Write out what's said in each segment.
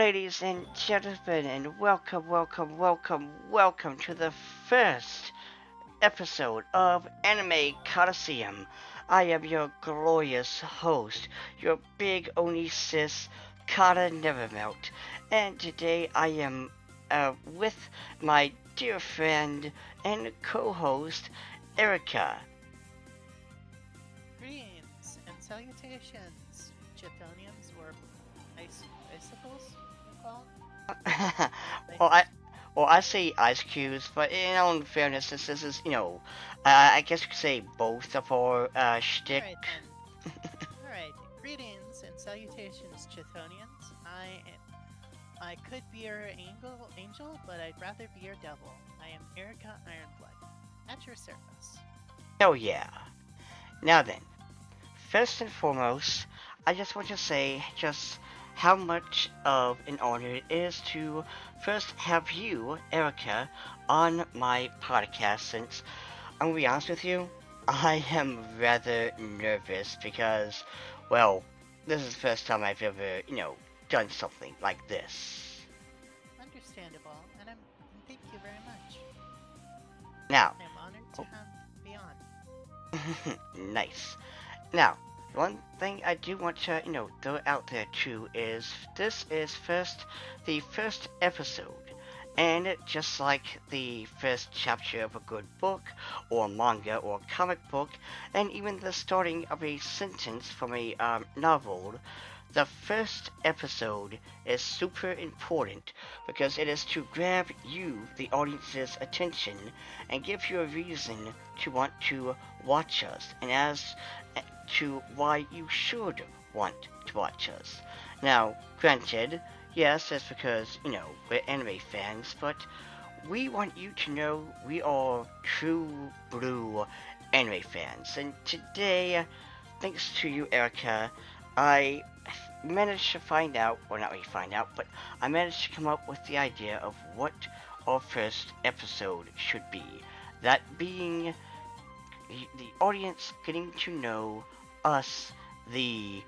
ladies and gentlemen, and welcome to the first episode of Anime Colosseum. I am your glorious host, your big Oni sis, Kata Nevermelt, and today I am with my dear friend and co-host, Erica. Greetings and salutations, Chithonians or icicles, you call well, I Ice. well, I say ice cubes, but in all fairness, this is I guess you could say both of our shtick. Alright then. Alright. Greetings and salutations, Chithonians. I could be your angel, but I'd rather be your devil. I am Erica Ironblood, at your service. Oh yeah. Now then, first and foremost, I just want to say just how much of an honor it is to first have you, Erica, on my podcast since I'm gonna be honest with you, I am rather nervous because, well, this is the first time I've ever, done something like this. Understandable, and thank you very much. Now, I am honored to oh, be on. nice. Now, one thing I do want to, throw out there too is this is the first episode. And just like the first chapter of a good book, or manga, or comic book, and even the starting of a sentence from a novel, the first episode is super important because it is to grab you, the audience's attention, and give you a reason to want to watch us, and as to why you should want to watch us. Now, granted, yes, that's because, we're anime fans, but we want you to know we are true blue anime fans. And today, thanks to you, Erica, I managed to find out, well, not really find out, but I managed to come up with the idea of what our first episode should be. That being the audience getting to know us, the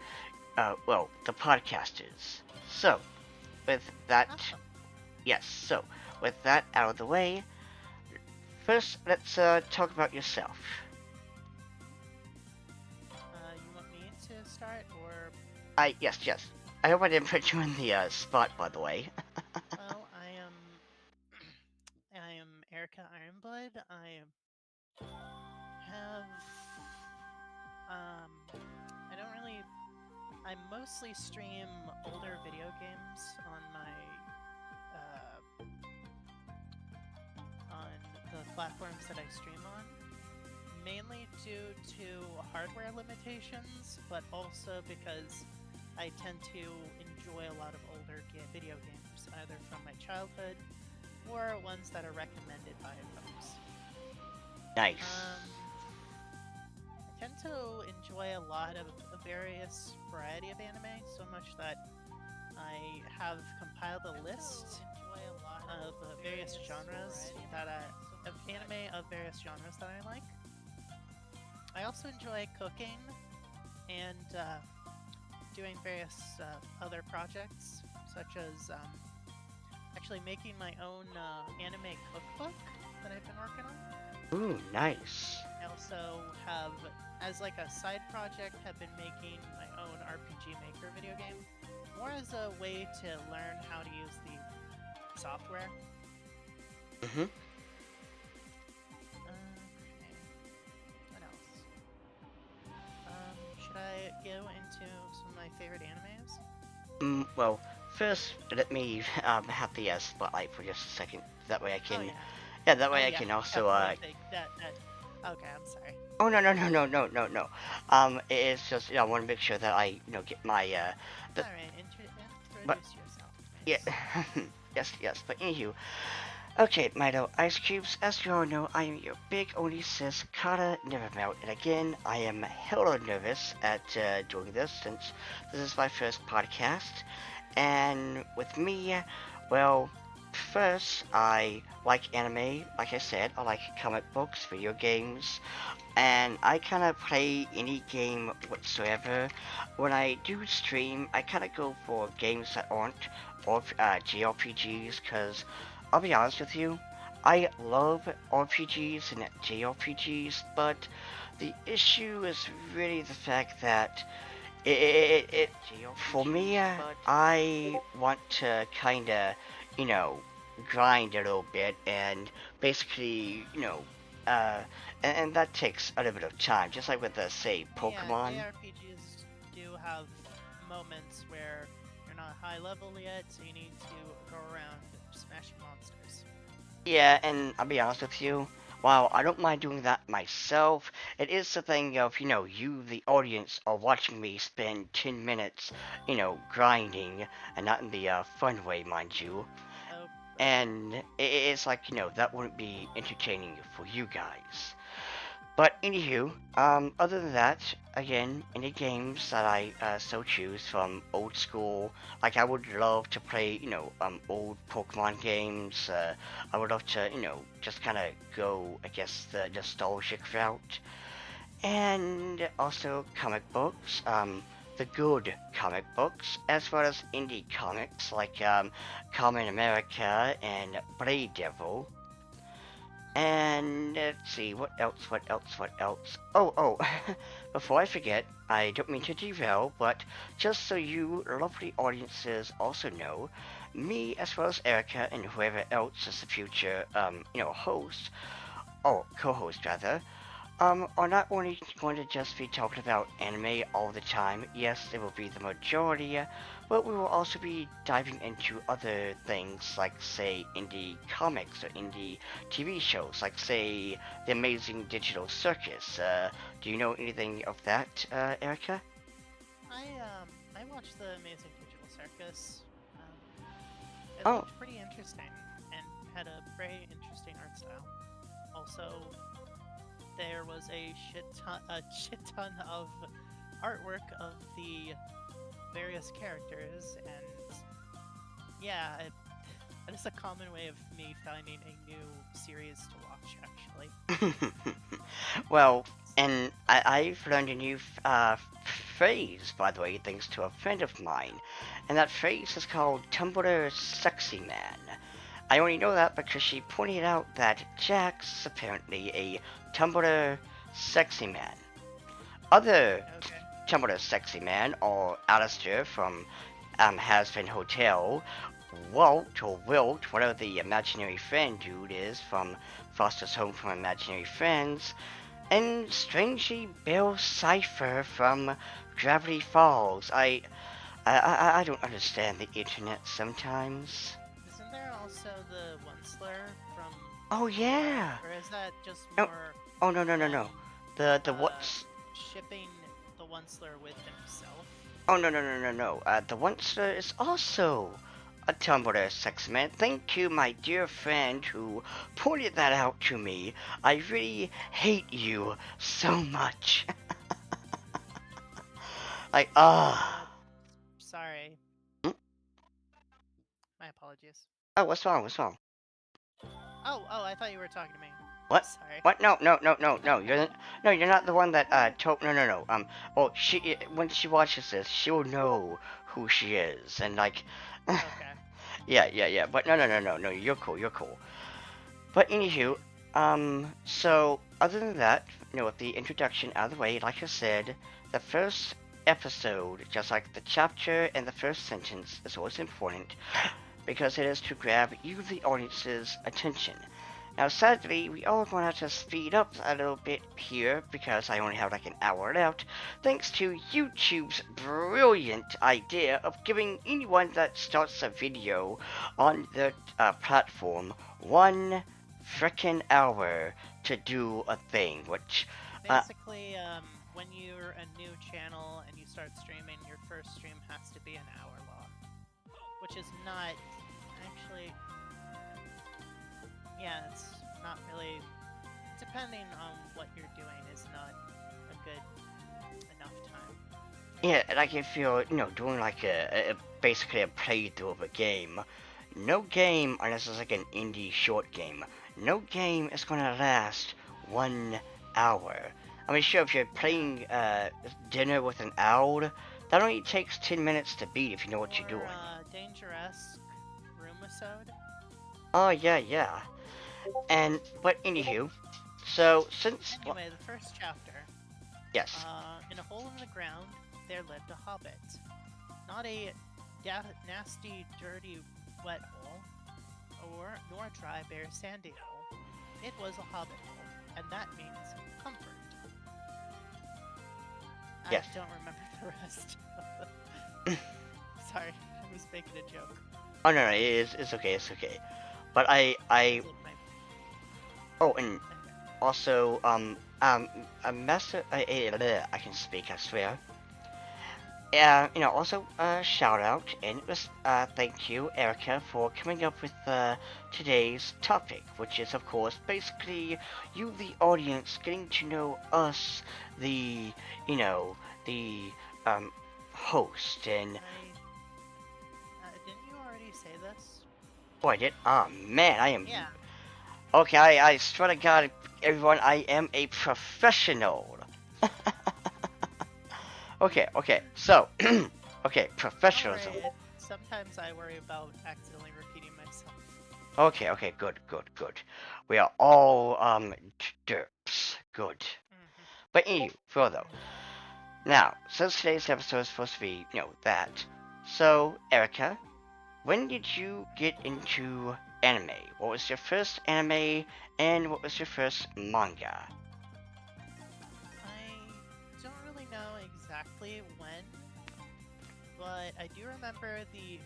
podcasters. So, with that, Awesome. yes, so, with that out of the way, first let's talk about yourself. You want me to start, or Yes. I hope I didn't put you in the spot, by the way. well, I am Erica Ironblood. Have um, I don't really. I mostly stream older video games on on the platforms that I stream on, mainly due to hardware limitations, but also because I tend to enjoy a lot of older video games, either from my childhood or ones that are recommended by folks. Nice. I tend to enjoy a lot of a various variety of anime, so much that I have compiled a list of various genres of anime of various genres that I like. I also enjoy cooking and doing various other projects, such as actually making my own anime cookbook that I've been working on. Ooh, nice. I also have, as like a side project, have been making my own RPG Maker video game, more as a way to learn how to use the software. Mm-hmm. Okay. What else? Should I go into some of my favorite animes? Well, first, let me have the spotlight for just a second. That way I Oh can, yeah. yeah, that way Oh I yeah. can also, Definitely think that. Okay, I'm sorry. oh no. It's just, I want to make sure that I, get my, the, All right. but, Introduce yourself. yeah, Nice. yes, but anywho. Okay, my little ice cubes, as you all know, I am your big only sis, Kata Nevermelt, and again, I am hella nervous at doing this since this is my first podcast, and with me, well, first, I like anime. Like I said, I like comic books, video games, and I kind of play any game whatsoever. When I do stream, I kind of go for games that aren't JRPGs, because I'll be honest with you, I love RPGs and JRPGs, but the issue is really the fact that for me, I want to kind of, you know, grind a little bit and basically, uh, and that takes a little bit of time, just like with the, say, Yeah, Pokemon. JRPGs do have moments where you're not high level yet, so you need to go around smashing monsters. Yeah, and I'll be honest with you, while I don't mind doing that myself, it is the thing of, you, the audience, are watching me spend 10 minutes, grinding, and not in the fun way, mind you. Oh, okay. And it's like, that wouldn't be entertaining for you guys. But anywho, other than that, again, any games that I so choose from old school, like I would love to play, old Pokemon games. I would love to, just kind of go, I guess, the nostalgic route. And also comic books, the good comic books, as well as indie comics like Common America and Blade Devil. And let's see, what else, what else, what else? Oh, before I forget, I don't mean to derail, but just so you lovely audiences also know, me as well as Erica and whoever else is the future, host, or co-host rather, are not only going to just be talking about anime all the time. Yes, it will be the majority, but we will also be diving into other things like, say, indie comics or indie TV shows, like, say, The Amazing Digital Circus. Do you know anything of that, Erica? I watched the Amazing Digital Circus. It Oh, looked pretty interesting and had a very interesting art style. Also, there was a shit ton of artwork of the various characters, and yeah, that is a common way of me finding a new series to watch. Actually, well, and I've learned a new phrase, by the way, thanks to a friend of mine, and that phrase is called Tumblr Sexy Man. I only know that because she pointed out that Jack's apparently a Tumblr Sexy Man. Other okay. Tumblr Sexy Man are Alistair from Has Been Hotel, Walt or Wilt, whatever the imaginary friend dude is from Foster's Home for Imaginary Friends, and strangely Bill Cipher from Gravity Falls. I don't understand the internet sometimes. Isn't there also the Onceler from, Oh yeah. or is that just No. more Oh no no no them no. The uh what's shipping the Onceler with himself? Oh no no no no no. The Onceler is also a Tumblr sex man. Thank you, my dear friend who pointed that out to me. I really hate you so much. like Uh, sorry. Hmm? My apologies. Oh, what's wrong? What's wrong? Oh, I thought you were talking to me. What? Sorry. What? No, no, no, no, no. No, you're not the one that told. No, no, no. Well, when she watches this, she'll know who she is, and like, Okay. yeah, yeah, yeah. But no, no, no, no, no. You're cool. You're cool. But anywho, so other than that, with the introduction out of the way, like I said, the first episode, just like the chapter and the first sentence, is always important because it is to grab you, the audience's attention. Now, sadly, we are going to have to speed up a little bit here because I only have like an hour left, thanks to YouTube's brilliant idea of giving anyone that starts a video on their platform 1 frickin' hour to do a thing, which, Basically, when you're a new channel and you start streaming, your first stream has to be an hour long, which is not actually. Yeah, it's not really. Depending on what you're doing, is not a good enough time. yeah, like if you're, doing like basically a playthrough of a game, no game, unless it's like an indie short game, no game is gonna last 1 hour. I mean, sure, if you're Yeah. playing dinner with an owl, that only takes 10 minutes to beat if you know what you're Or doing. Dangerous Roomisode. Oh, yeah, yeah. But anywho, so since, well, Anyway, the first chapter. yes, In a hole in the ground, there lived a hobbit. Not a nasty, dirty, wet hole, nor a dry, bare, sandy hole. It was a hobbit hole, and that means comfort. I yes. don't remember the rest. Sorry, I was making a joke. Oh, no, no, it's okay, it's okay. But oh, and Okay. also, a master, I can speak, I swear. Also, shout out and thank you, Erica, for coming up with today's topic, which is, of course, basically you, the audience, getting to know us, the, you know, the host. And Didn't you already say this? oh, I did. Ah, man, I am. Yeah. Okay, I swear to God, everyone, I am a professional. Okay, so, okay, Don't professionalism. worry. Sometimes I worry about accidentally repeating myself. Okay, good. We are all derps. Good. Mm-hmm. But anyway, further. Now, since today's episode is supposed to be, that. So, Erica, when did you get into anime? What was your first anime, and what was your first manga? I don't really know exactly when, but I do remember the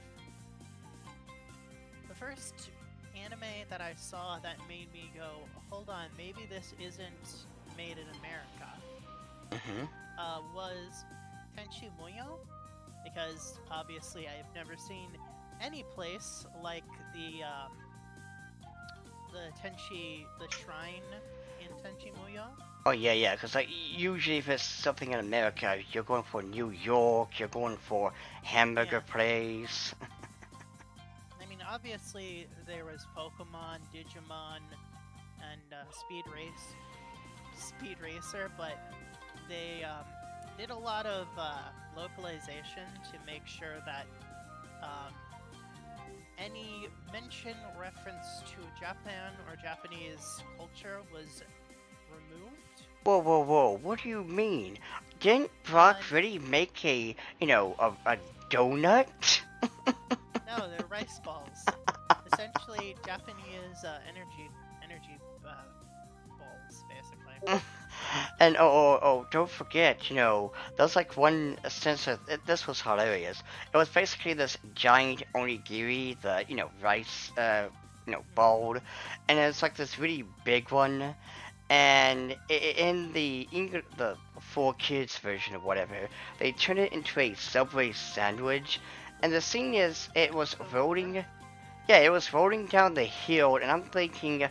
first anime that I saw that made me go, hold on, maybe this isn't made in America, Mm-hmm. was Tenchi Muyo, because obviously I've never seen any place like the shrine in Tenchi Muyo. Oh yeah, because like usually if it's something in America, you're going for New York, you're going for hamburger Yeah. place. I mean, obviously there was Pokemon, Digimon, and Speed Racer, but they did a lot of localization to make sure that um, any mention or reference to Japan or Japanese culture was removed. Whoa, what do you mean? Didn't Brock Uh, really make a donut? no, they're rice balls. Essentially, Japanese energy balls, basically. And don't forget, there's like one sense of this was hilarious. It was basically this giant onigiri, the rice, ball, and it's like this really big one. And in the 4 kids version of whatever, they turned it into a Subway sandwich. And the thing is, it was So rolling. Yeah, it was rolling down the hill, and I'm thinking,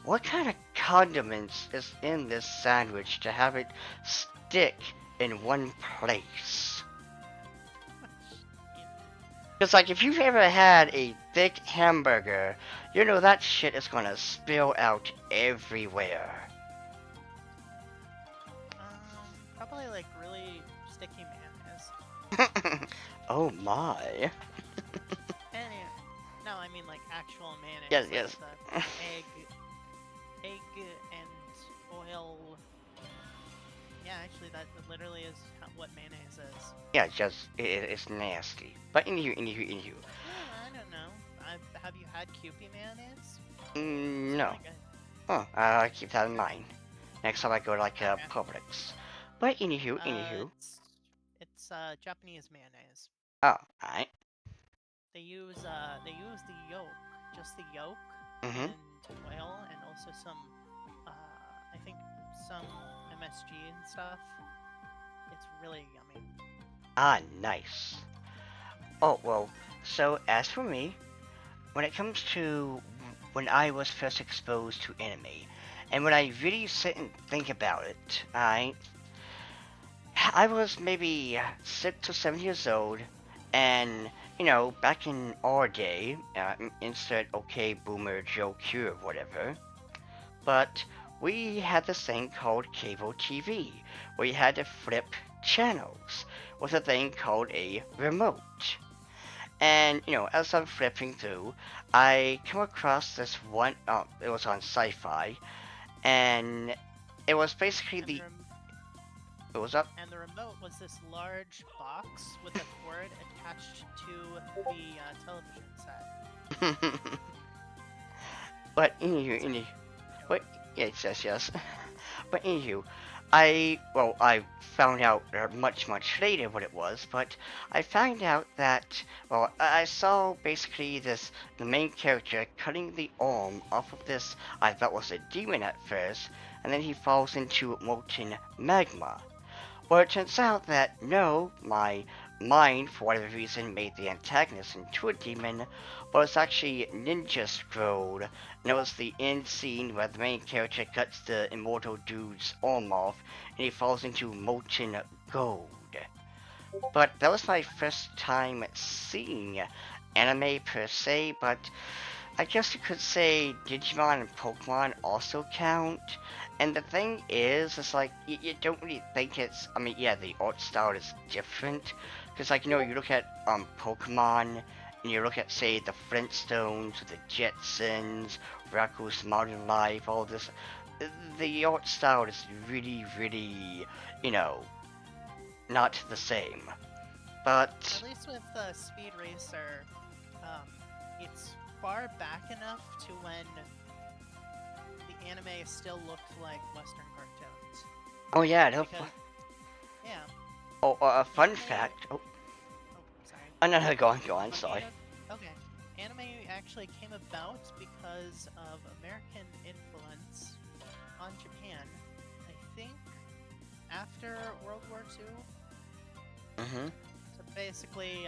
what kind of condiments is in this sandwich to have it stick in one place? Because, like, if you've ever had a thick hamburger, you know that shit is gonna spill out everywhere. Probably like really sticky mayonnaise. Oh my. And no, I mean like actual Yes, mayonnaise, like yes. the egg and oil. Yeah, actually, that literally is what mayonnaise is. Yeah, just, it's nasty. But anywho. I don't know. Have you had Kewpie mayonnaise? It's No. really good. Oh, I'll keep that in mind. Next time I go to, like, Okay. Publix. But anywho. It's Japanese mayonnaise. Oh, alright. They use the yolk, just the yolk Mm-hmm. and oil, and also some I think some MSG and stuff. It's really yummy. Ah, nice. Oh, well, so as for me, when it comes to when I was first exposed to anime, and when I really sit and think about it, I was maybe 6 or 7 years old, and back in our day, insert okay boomer Joe Q or whatever, but we had this thing called cable TV, where you had to flip channels with a thing called a remote. And, as I'm flipping through, I come across this one, it was on sci fi, and it was basically And the the. rem- It was up. and the remote was this large box with a cord attached to the television set. But in Sorry. you, Go what? on. Yes, yes, yes. But anywho, I found out much much later what it was, but I found out that I saw basically the main character cutting the arm off of this I thought was a demon at first, and then he falls into molten magma. Well, it turns out that no, my mind, for whatever reason, made the antagonist into a demon, but it's actually Ninja Scrolled, and it was the end scene where the main character cuts the immortal dude's arm off, and he falls into molten gold. But that was my first time seeing anime per se, but I guess you could say Digimon and Pokemon also count. And the thing is, it's like, you don't really think it's. I mean, yeah, the art style is different. Because, like, you look at Pokemon, and you look at, say, the Flintstones, the Jetsons, Raccoon's Modern Life, all this. The art style is really, really, you know, not the same. At But, least with Speed Racer, um, it's far back enough to when the anime still looked like Western cartoons. oh yeah, Because, yeah, oh, a fun anime. fact. Oh, Oh, sorry. no, go on, sorry. Okay. Anime actually came about because of American influence on Japan. I think after World War II. Mm-hmm. So basically,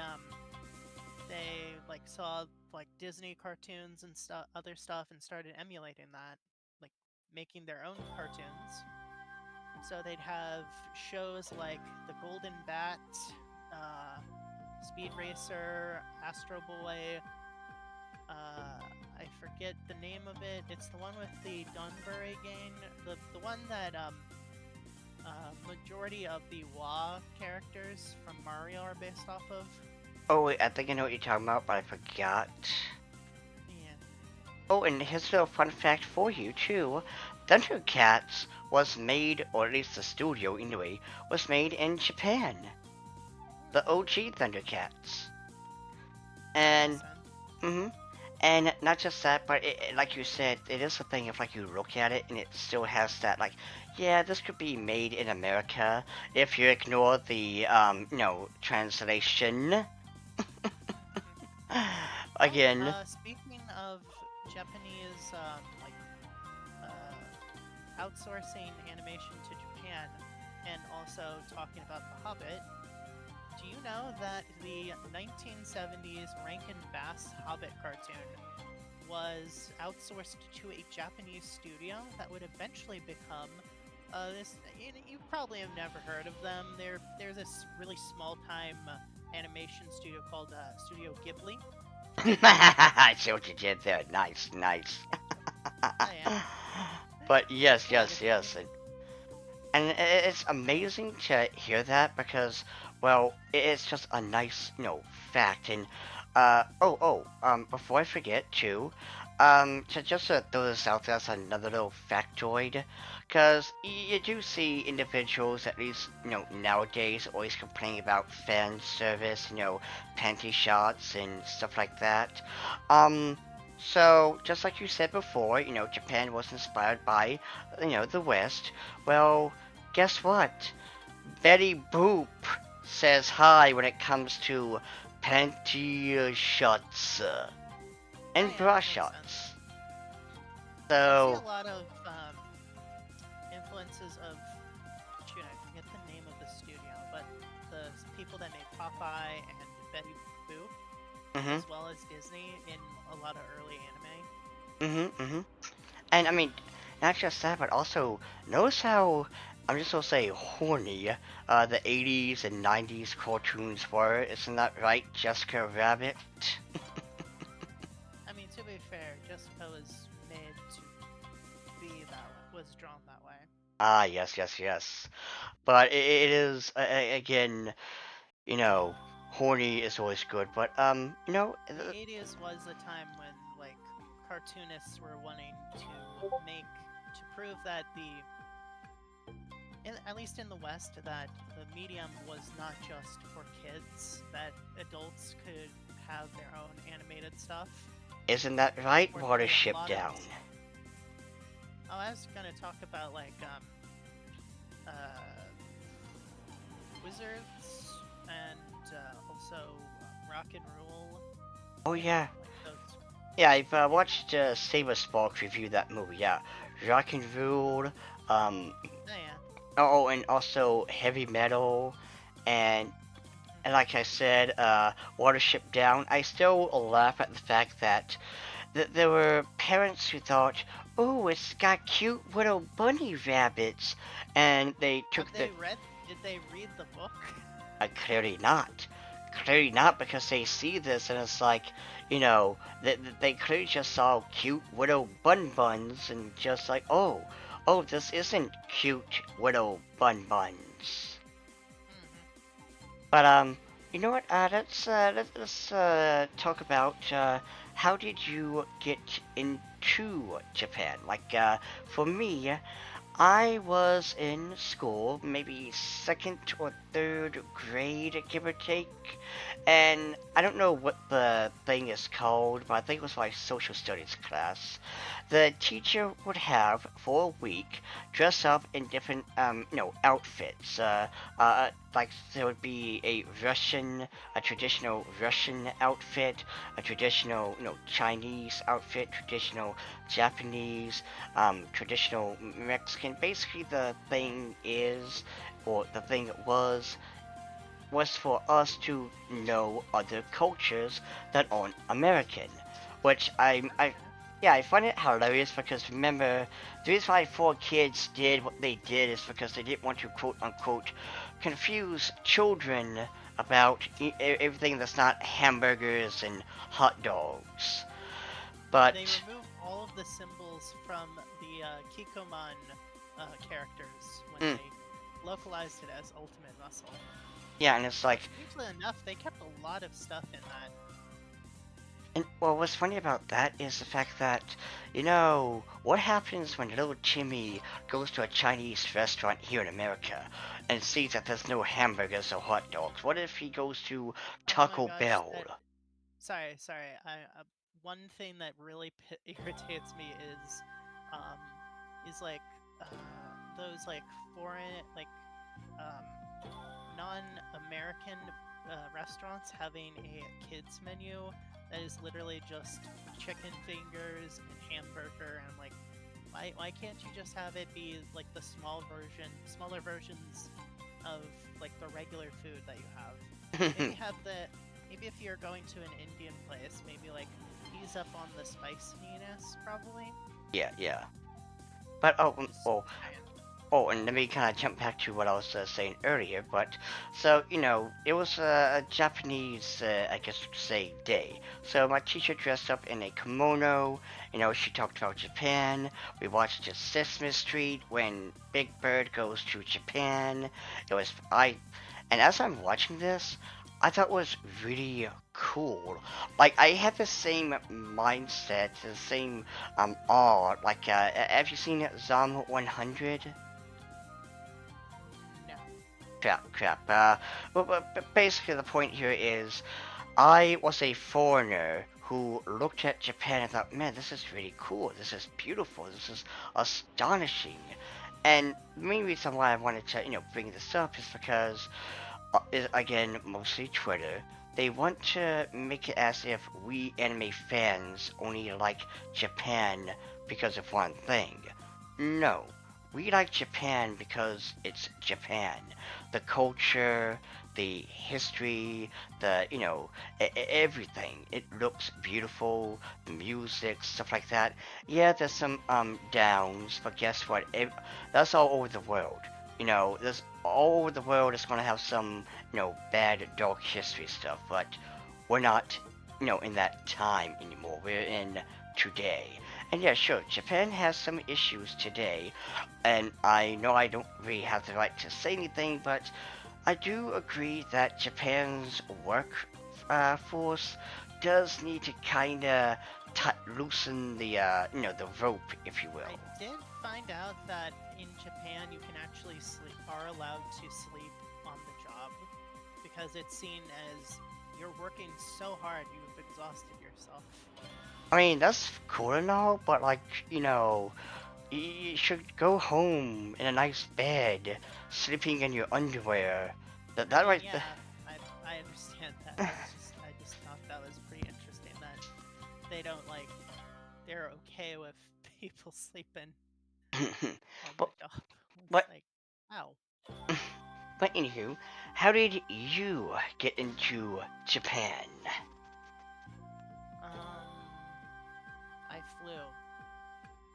they like saw like Disney cartoons and other stuff, and started emulating that, like making their own cartoons. So they'd have shows like The Golden Bat, uh, Speed Racer, Astro Boy. I forget the name of it. It's the one with the Dunbury gang. The one that majority of the Wa characters from Mario are based off of. Oh, wait, I think I know what you're talking about, but I forgot. Yeah. Oh, and here's a little fun fact for you, too. Thundercats was made, or at least the studio anyway, was made in Japan. The OG Thundercats. That makes And, sense. mm-hmm. And not just that, but like you said, it is a thing if like you look at it and it still has that like, yeah, this could be made in America if you ignore the translation. Oh, Again. speaking of Japanese, outsourcing animation to Japan, and also talking about The Hobbit, do you know that the 1970s Rankin Bass Hobbit cartoon was outsourced to a Japanese studio that would eventually become this? You probably have never heard of them. They're this really small time animation studio called Studio Ghibli. I see what you did there. Nice, nice. Oh yeah. But yes, Yeah, yes, yes. And it's amazing to hear that because, well, it's just a nice, fact. And, before I forget, too, to just throw this out there as another little factoid, because you do see individuals, at least, nowadays, always complaining about fan service, panty shots and stuff like that. Um, so, just like you said before, Japan was inspired by, the West. Well, guess what? Betty Boop says hi when it comes to panty shots oh and yeah, bra that makes sense. shots. I see a So, lot of influences of, shoot, I forget the name of the studio, but the people that made Popeye and Betty Boop, mhm, as well as Disney in a lot of early anime. mhm, mhm. And I mean, not just that, but also notice how I'm just gonna say horny. The 80s and 90s cartoons were, isn't that right, Jessica Rabbit? I mean, to be fair, Jessica was made to be that was drawn that way. Ah, yes, yes, yes. But it is again, you know, horny is always good. But The 80s was a time when like cartoonists were wanting to make to prove that at least in the West, that the medium was not just for kids, that adults could have their own animated stuff. isn't that right, Unfortunately, a Watership lot of Down? oh, I was gonna talk about like uh, Wizards and also Rock and Roll, Oh yeah, like those. yeah. I've watched Saber Spark review that movie. Yeah, Rock and Roll. Um, Oh yeah. oh, and also heavy metal, and Hmm. and like I said, Watership Down. I still laugh at the fact that there were parents who thought, "Oh, it's got cute little bunny rabbits," and they Have took the they read? Did they read the book? clearly not. Clearly not, because they see this and it's like, they clearly just saw cute little buns and just like, oh, this isn't cute little buns. Hmm. But you know what? Let's talk about how did you get into Japan? Like for me, I was in school, maybe second or third grade, give or take, and I don't know what the thing is called, but I think it was my social studies class. The teacher would have for a week dress up in different, outfits. Like there would be a traditional Russian outfit, a traditional, Chinese outfit, traditional Japanese, traditional Mexican. Basically, the thing is, or the thing was for us to know other cultures that aren't American, which Okay. yeah, I find it hilarious because remember, the reason why four kids did what they did is because they didn't want to quote unquote confuse children about everything that's not hamburgers and hot dogs. They But remove all of the symbols from the Kikoman characters when mm, they localized it as Ultimate Muscle. yeah, and it's like, Strangely enough, they kept a lot of stuff in that. and well, what's funny about that is the fact that, what happens when little Timmy goes to a Chinese restaurant here in America and sees that there's no hamburgers or hot dogs? What if he goes to Oh my Taco gosh, Bell? that sorry. One thing that really irritates me um, is like uh, those like foreign like um, non-American restaurants having a kids menu that is literally just chicken fingers and hamburger, and I'm like, why can't you just have it be like the smaller versions of like the regular food that you have? Maybe have the maybe if you're going to an Indian place, maybe like ease up on the spiciness probably. Yeah, yeah. But Just saying. oh, and let me kind of jump back to what I was saying earlier. But so it was a Japanese, I guess you could say, day. So my teacher dressed up in a kimono. She talked about Japan. We watched the Sesame Street when Big Bird goes to Japan. It was and as I'm watching this, I thought it was really cool. Like I had the same mindset, the same awe. Like, have you seen Zom 100? No. Crap. But basically, the point here is I was a foreigner who looked at Japan and thought, man, this is really cool. This is beautiful. This is astonishing. And the main reason why I wanted to, bring this up is because, is again, mostly Twitter. They want to make it as if we anime fans only like Japan because of one thing. No, we like Japan because it's Japan. The culture, the history, the, everything. It looks beautiful, the music, stuff like that. Yeah, there's some downs, but guess what? That's all over the world. there's all over the world is going to have some, bad dark history stuff, but we're not, in that time anymore. We're in today. And yeah, sure, Japan has some issues today, and I know I don't really have the right to say anything, but I do agree that Japan's work force does need to kind of loosen the rope, if you will. I did find out that in Japan you can actually are allowed to sleep on the job because it's seen as you're working so hard you've exhausted yourself. I mean, that's cool and all, but like, you should go home in a nice bed, sleeping in your underwear. That I that mean, right there. yeah, I understand that. I just thought that was pretty interesting that they don't like they're okay with people sleeping on but the job. It's but like, wow. but anywho, how did you get into Japan? I flew.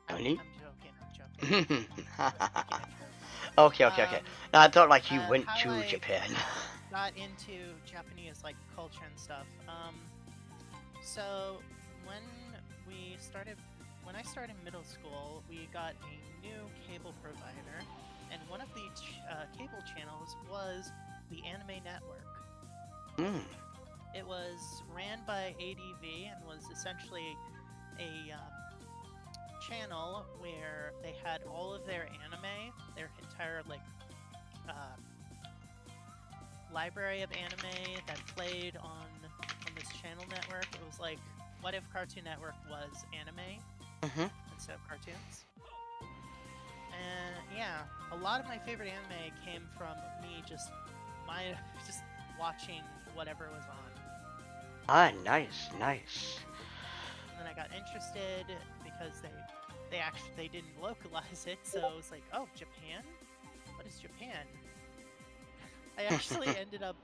Honey? I'm joking. I'm joking. I was making a joke. Okay. No, I thought like you went How to I Japan. got into Japanese like culture and stuff. So when we started, when I started middle school, we got a new cable provider, and one of the cable channels was the Anime Network. Mm. It was ran by ADV and was essentially a channel where they had all of their anime, their entire like um, library of anime that played on this channel network. It was like what if Cartoon Network was anime Mhm. instead of cartoons. And yeah, a lot of my favorite anime came from me just watching whatever was on. Ah, nice. And then I got interested because they didn't localize it, so it was like, oh, Japan? What is Japan? I actually ended up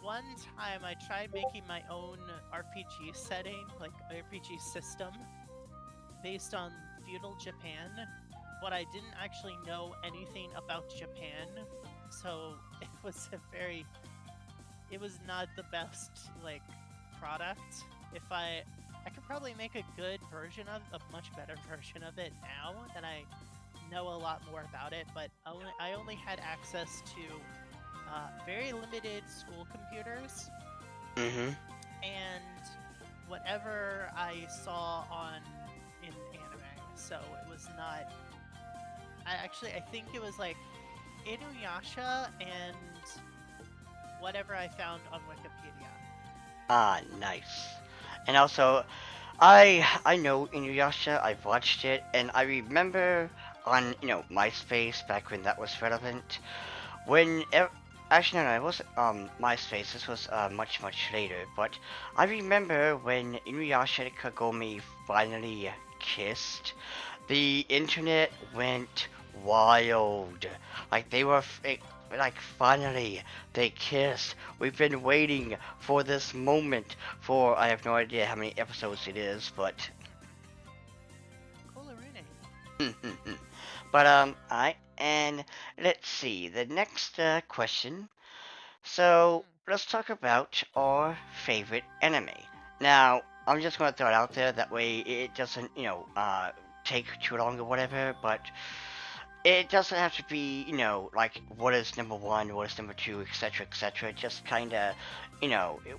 one time I tried making my own RPG setting, like RPG system, based on feudal Japan, but I didn't actually know anything about Japan, so it was not the best like product. If I could probably make a good version of a much better version of it now that I know a lot more about it, but I only had access to very limited school computers Mhm. and whatever I saw on in anime. So it was not. I think it was like Inuyasha and whatever I found on Wikipedia. Ah, nice. And also, I know Inuyasha. I've watched it, and I remember on MySpace back when that was relevant. When actually no, it wasn't MySpace. This was much later. But I remember when Inuyasha and Kagome finally kissed. The internet went wild. Like they were like finally they kissed. We've been waiting for this moment for I have no idea how many episodes it is, but Colorine. but I and let's see the next question. So Mm. let's talk about our favorite anime. Now, I'm just gonna throw it out there that way it doesn't, take too long or whatever, but it doesn't have to be, like what is number one, what is number two, etc. Just kind of,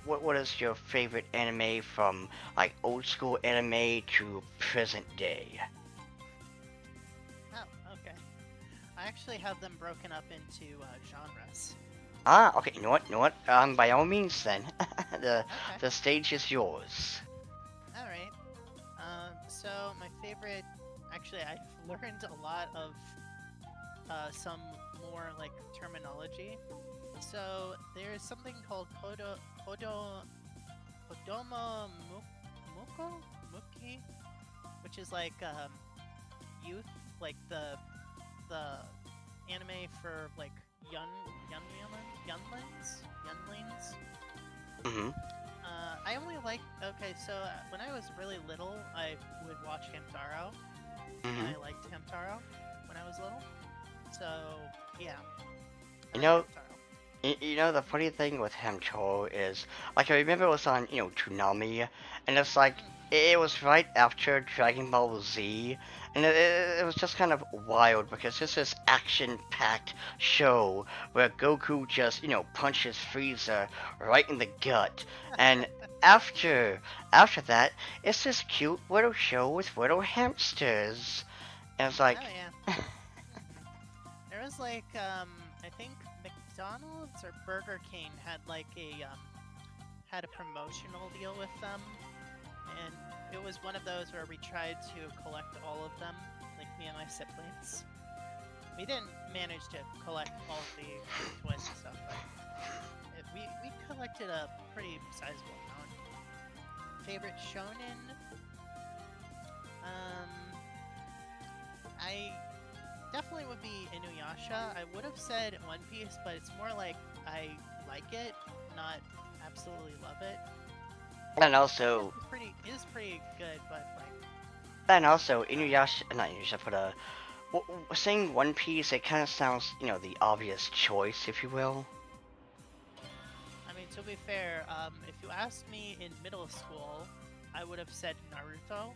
what is your favorite anime from like old school anime to present day? Oh, okay. I actually have them broken up into genres. Ah, okay. You know what? By all means, then, the Okay. the stage is yours. All right. So my favorite, actually, I've learned a lot of some more like terminology. So there is something called Kodomo Muko Muki, which is like youth, like the anime for like younglings. Mm-hmm. I only like okay. So when I was really little, I would watch Hamtaro, and Mm-hmm. I liked Hamtaro when I was little. So yeah, You I like know, Hamtaro. the funny thing with Hamtaro is, like, I remember it was on, Toonami, and it's like, Mm. it was right after Dragon Ball Z, and it was just kind of wild because it's this action-packed show where Goku just, punches Frieza right in the gut, and after that, it's this cute little show with little hamsters, and it's like, Oh yeah. Hmm. There was like I think McDonald's or Burger King had like a had a promotional deal with them, and it was one of those where we tried to collect all of them, like me and my siblings. We didn't manage to collect all of the toys and stuff, but we collected a pretty sizable amount. Favorite shonen? Um, I definitely would be Inuyasha. I would have said One Piece, but it's more like I like it, not absolutely love it. and One Piece also, is pretty good, but like uh, Inuyasha, not Inuyasha, but saying One Piece, it kind of sounds, the obvious choice, if you will. I mean, to be fair, if you asked me in middle school, I would have said Naruto.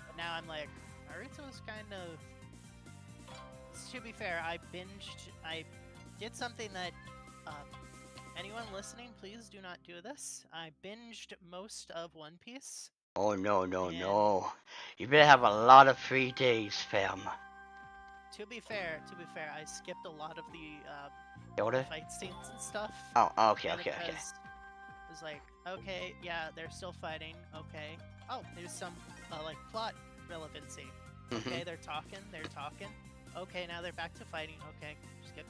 But now I'm like, Naruto's kind of. To be fair, I binged. I did something that. Um, anyone listening, please do not do this. I binged most of One Piece, Oh no, no, and no. You better have a lot of free days, fam. to be fair, I skipped a lot of the Yoda? fight scenes and stuff, Oh, okay, mainly okay, okay. because it was like, okay, yeah, they're still fighting. Okay, oh, there's some like plot relevancy. Hmm. Okay, they're talking. Okay, now they're back to fighting. Okay, skip.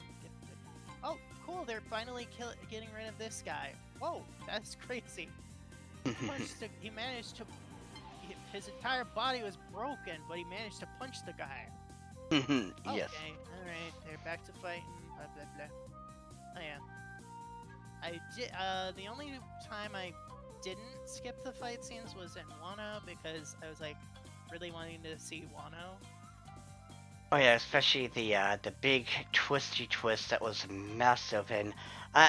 Oh, cool, they're finally getting rid of this guy. Whoa, that's crazy. He managed to. His entire body was broken, but he managed to punch the guy. Yes. Okay, alright, they're back to fighting, blah blah blah. Oh yeah. I did, the only time I didn't skip the fight scenes was in Wano because I was like really wanting to see Wano. Oh yeah, especially the big twisty twist that was massive and uh,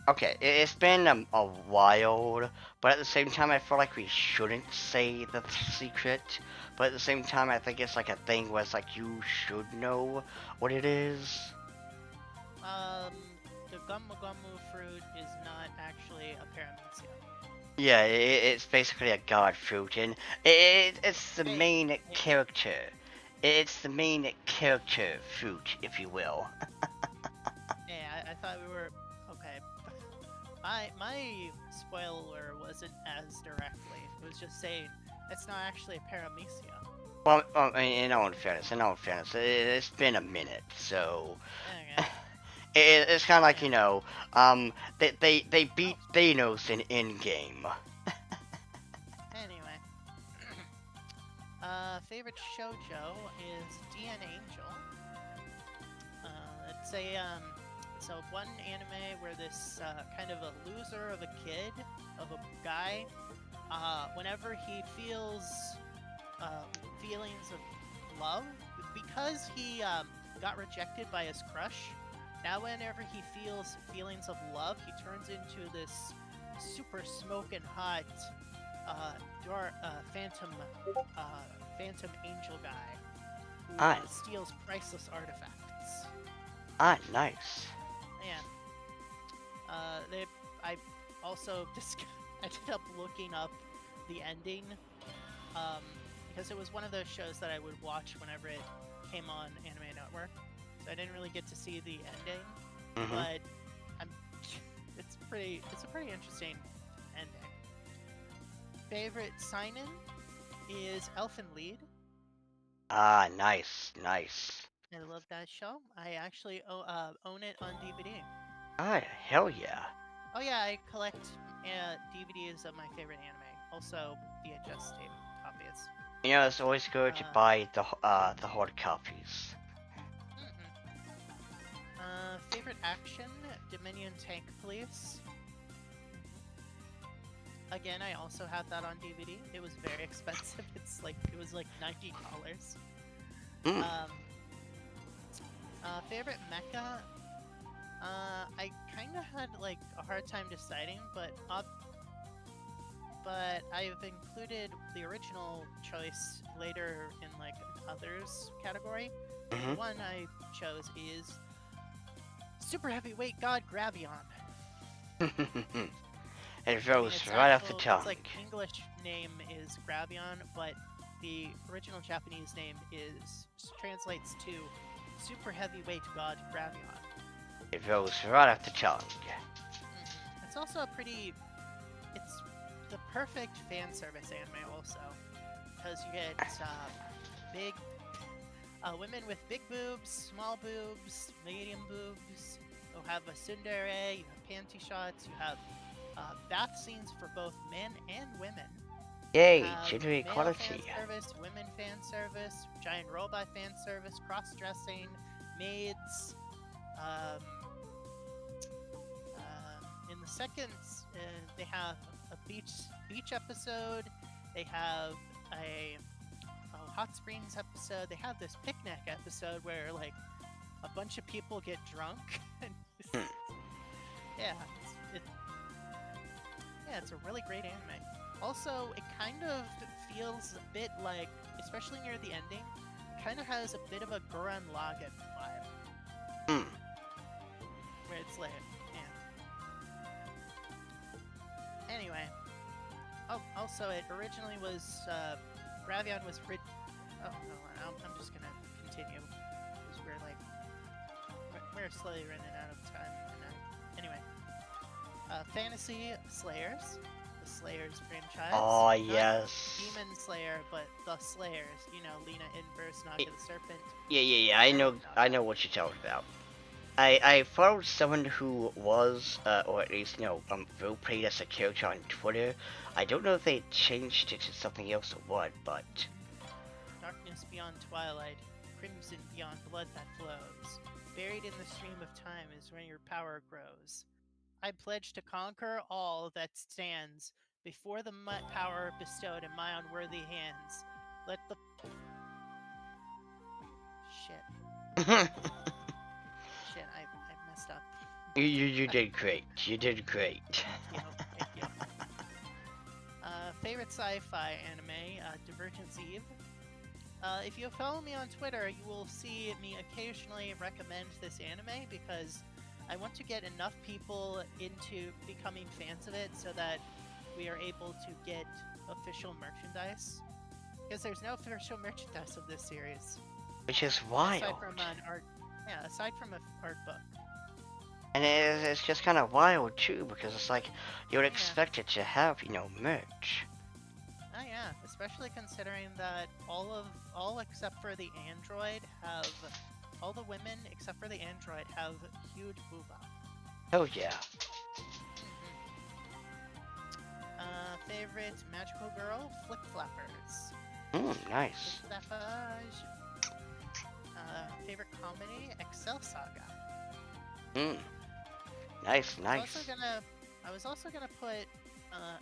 okay, it's been a while, but at the same time I feel like we shouldn't say the secret. But at the same time, I think it's like a thing where it's like you should know what it is. Um, the Gummu Gummu fruit is not actually a paramecia. Yeah, it's basically a god fruit, and it's the Hey, main hey, character. It's the main character fruit, if you will. hey, I thought we were okay. My spoiler wasn't as directly. It was just saying it's not actually a paramecia. Well, in all fairness, it's been a minute, so Okay. it's kind of like Yeah. they beat Oh, Thanos in Endgame. anyway. Favorite shoujo is DN Angel. It's so one anime where this kind of a loser of a kid, of a guy, whenever he feels uh, feelings of love, because he got rejected by his crush. Now, whenever he feels feelings of love, he turns into this super smoking hot phantom phantom angel guy who Ah, steals priceless artifacts. nice. Yeah. They. I also ended up looking up the ending, um, because it was one of those shows that I would watch whenever it came on Anime Network. So I didn't really get to see the ending, Mhm. but I'm. It's a pretty interesting ending. Favorite sign-in is Elfen Lied. Ah, nice, nice. I love that show. I actually own it on DVD. Ah, hell yeah. Oh yeah, I collect DVDs of my favorite anime. Also VHS tape copies. It's always good to Uh, buy the hard copies. Favorite action: Dominion Tank Police. Again, I also have that on DVD. It was very expensive. It was like $90. Mm. Um, Favorite mecha? I kind of had like a hard time deciding, but I've included the original choice later in like an others category. The Mm-hmm. one I chose is Super Heavyweight God Gravion. It I mean, rolls right off the its tongue. like English name is Gravion, but the original Japanese name is translates to Super Heavyweight God Gravion. It rolls right off the tongue. It's also a pretty, it's the perfect fan service anime also, because you get big women with big boobs, small boobs, medium boobs. You'll have a tsundere, you have panty shots, you have bath scenes for both men and women. You Yay, have gender male fan equality. service, women fan service, giant robot fan service, cross dressing, maids. Um, in the second, they have a beach episode. They have a hot springs episode. They have this picnic episode where like a bunch of people get drunk. And Hmm. yeah, it's a really great anime. Also, it kind of feels a bit like, especially near the ending, it kind of has a bit of a Gurren Lagann vibe, Hmm. where it's like, yeah. Anyway, oh, also it originally was Gravion was oh no, I'm just gonna continue because we're slowly running out of time. Anyway, Fantasy Slayers, the Slayers franchise. Oh, Not yes. Demon Slayer, but the Slayers. You know, Lena Inverse, Naga the Serpent. Yeah. I know what you're talking about. I followed someone who was, or at least, role played as a character on Twitter. I don't know if they changed it to something else or what, but Darkness beyond twilight, crimson beyond blood that flows. Buried in the stream of time is where your power grows. I pledge to conquer all that stands before the power bestowed in my unworthy hands. Let the shit, I messed up. you did great. You did great. Thank you. Favorite sci-fi anime, Divergence Eve. If you follow me on Twitter, you will see me occasionally recommend this anime because I want to get enough people into becoming fans of it so that we are able to get official merchandise. Because there's no official merchandise of this series. Which is wild. Aside from an art book. And it's just kind of wild too, because it's like you would expect it to have, merch. Oh yeah, especially considering that all except for the android have, all the women except for the android have huge booba. Oh yeah. Favorite magical girl, Flick Flappers. Nice. Flick Flappers. Favorite comedy, Excel Saga. Nice. I was also gonna put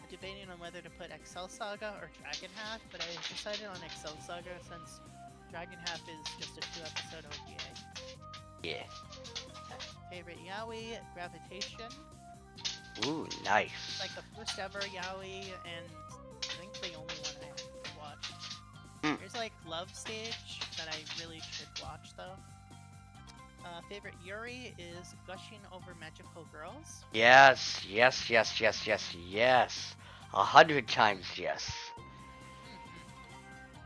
debating on whether to put Excel Saga or Dragon Half, but I decided on Excel Saga since Dragon Half is just a 2-episode OVA. Yeah. Favorite yaoi, Gravitation. Ooh, nice. It's like the first ever yaoi, and I think the only one I watched. There's like Love Stage that I really should watch though. Favorite Yuri is Gushing Over Magical Girls. Yes. 100 times yes.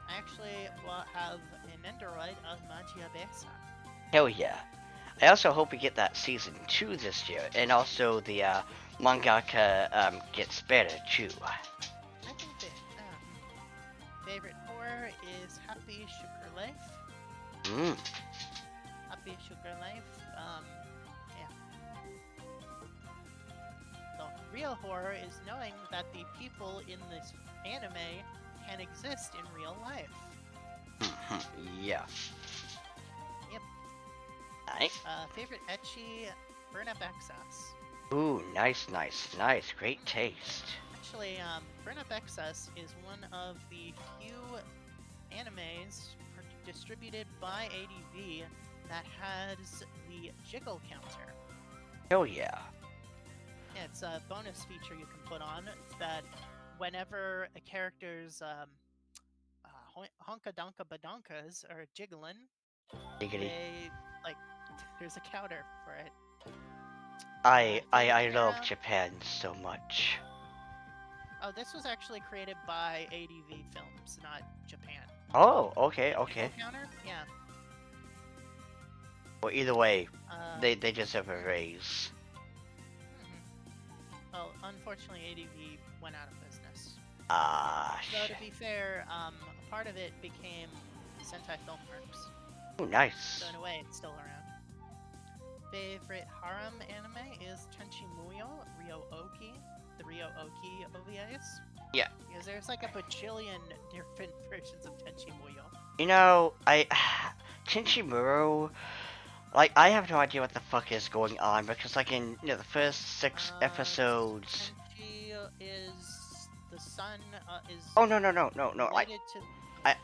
I actually have an Android of Magia Besa. Hell yeah. I also hope we get that season 2 this year, and also the mangaka gets better too. I think that favorite horror is Happy Sugar Life. Happy Sugar Life. The real horror is knowing that the people in this anime can exist in real life. Yeah. Yep. Nice. Favorite ecchi, Burn Up Excess. Ooh, nice. Great taste. Actually, Burn Up Excess is one of the few animes, distributed by ADV that has the jiggle counter. Oh yeah. Yeah, it's a bonus feature you can put on that whenever a character's honka donka badonkas are jiggling, Giggity. they like there's a counter for it. I Favorite I love era? Japan so much. Oh, this was actually created by ADV Films, not Japan. Oh, okay, The jiggle okay. counter? Yeah. Well, either way, Uh, they deserve a raise. well, unfortunately, ADV went out of business. Ah, Though shit. to be fair, a part of it became Sentai Filmworks, Oh, nice. so in a way, it's still around. Favorite harem anime is Tenchi Muyo, Ryo-Oki, the Ryo-Oki OVAs. Yeah. Because there's like a bajillion different versions of Tenchi Muyo. You know, Chinchimuro, like, I have no idea what the fuck is going on because, like, in the first 6 episodes. Tenchi is the son, is Oh no! related to.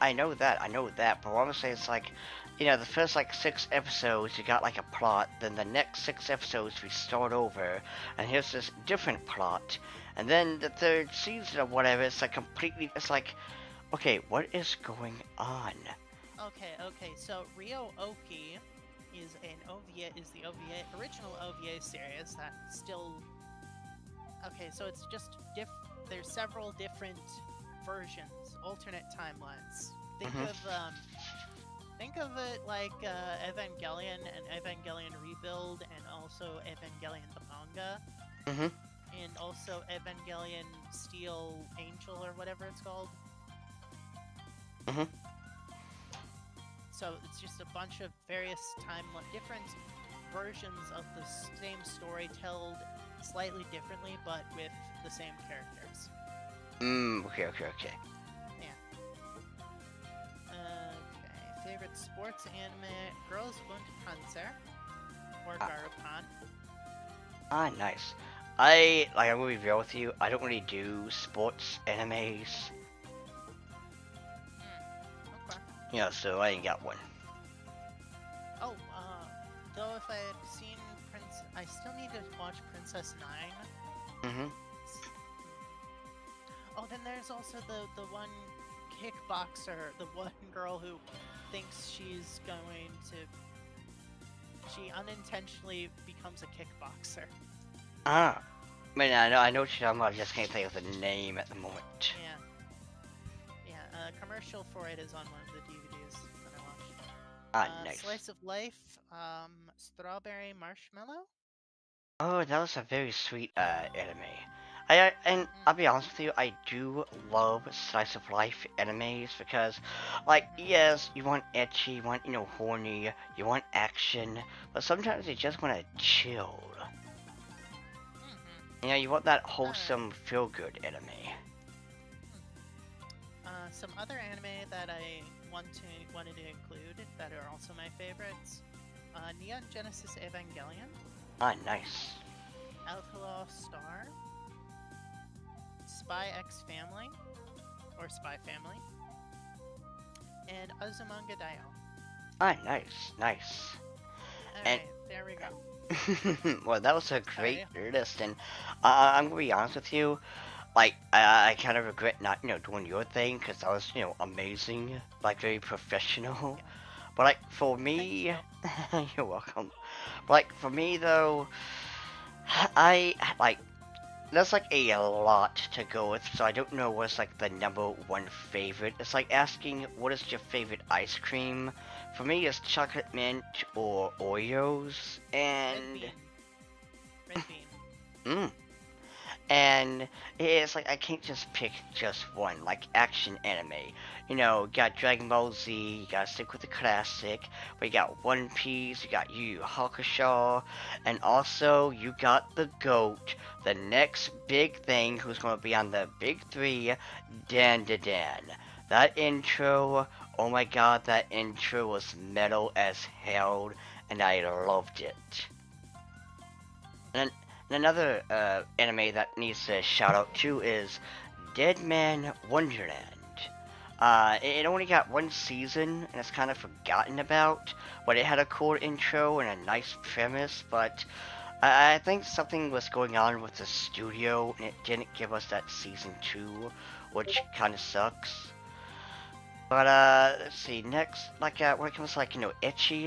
I know that, but what I'm saying is like, the first like 6 episodes you got like a plot, then the next 6 episodes we start over, and here's this different plot, and then the third season or whatever, it's like completely, it's like, okay, what is going on? Okay, so Ryo-Oki is the original OVA series that still. Okay, so it's just there's several different versions, alternate timelines. Think Mhm. of think of it like Evangelion and Evangelion Rebuild, and also Evangelion the manga, Mhm. and also Evangelion Steel Angel or whatever it's called. Mhm. So it's just a bunch of various different versions of the same story told slightly differently, but with the same characters. Okay. Okay, favorite sports anime: Girls und Panzer or Ah, Garupan. nice. I'm gonna be real with you. I don't really do sports animes, Okay. so I ain't got one. Oh, though if I had seen I still need to watch Princess Nine. Mhm. Oh, then there's also the one kickboxer, the one girl who thinks she's going to. She unintentionally becomes a kickboxer. Ah. I mean, I know what you're talking about. I just can't think of the name at the moment. Yeah. Commercial for it is on one of the DVDs that I watched. Nice. Slice of Life, Strawberry Marshmallow. Oh, that was a very sweet anime. And I'll be honest with you, I do love slice of life animes because, like, yes, you want ecchi, you want horny, you want action, but sometimes you just want to chill. You want that wholesome, feel-good anime. Some other anime that I wanted to include that are also my favorites: Neon Genesis Evangelion, Nice. Outlaw Star, Spy X Family, or Spy Family, and Azumanga Daioh. Nice. And Alright, there we go. well, that was a great Sorry. list, and I'm gonna be honest with you. Like, I kind of regret not, doing your thing, because that was, amazing, like, very professional. Yeah. But, like, for Thanks, me, Phil. you're welcome. But, like, for me, though, like, there's, like, a lot to go with, so I don't know what's, like, the number one favorite. It's like asking, what is your favorite ice cream? For me, it's chocolate mint or Oreos, and... Red Bean. Mmm. And it's like I can't just pick just one, like action anime. You got Dragon Ball Z, you gotta stick with the classic, but you got One Piece, you got Yu Yu Hakusho, and also you got the GOAT, the next big thing who's gonna be on the big three, Dan Dan. That intro, oh my god, that intro was metal as hell, and I loved it. And another anime that needs a shout out too is Dead Man Wonderland. It only got one season, and it's kind of forgotten about, but it had a cool intro and a nice premise, but I think something was going on with the studio, and it didn't give us that season 2, which kind of sucks. But, let's see, next, like, when it comes to, like, Itchy,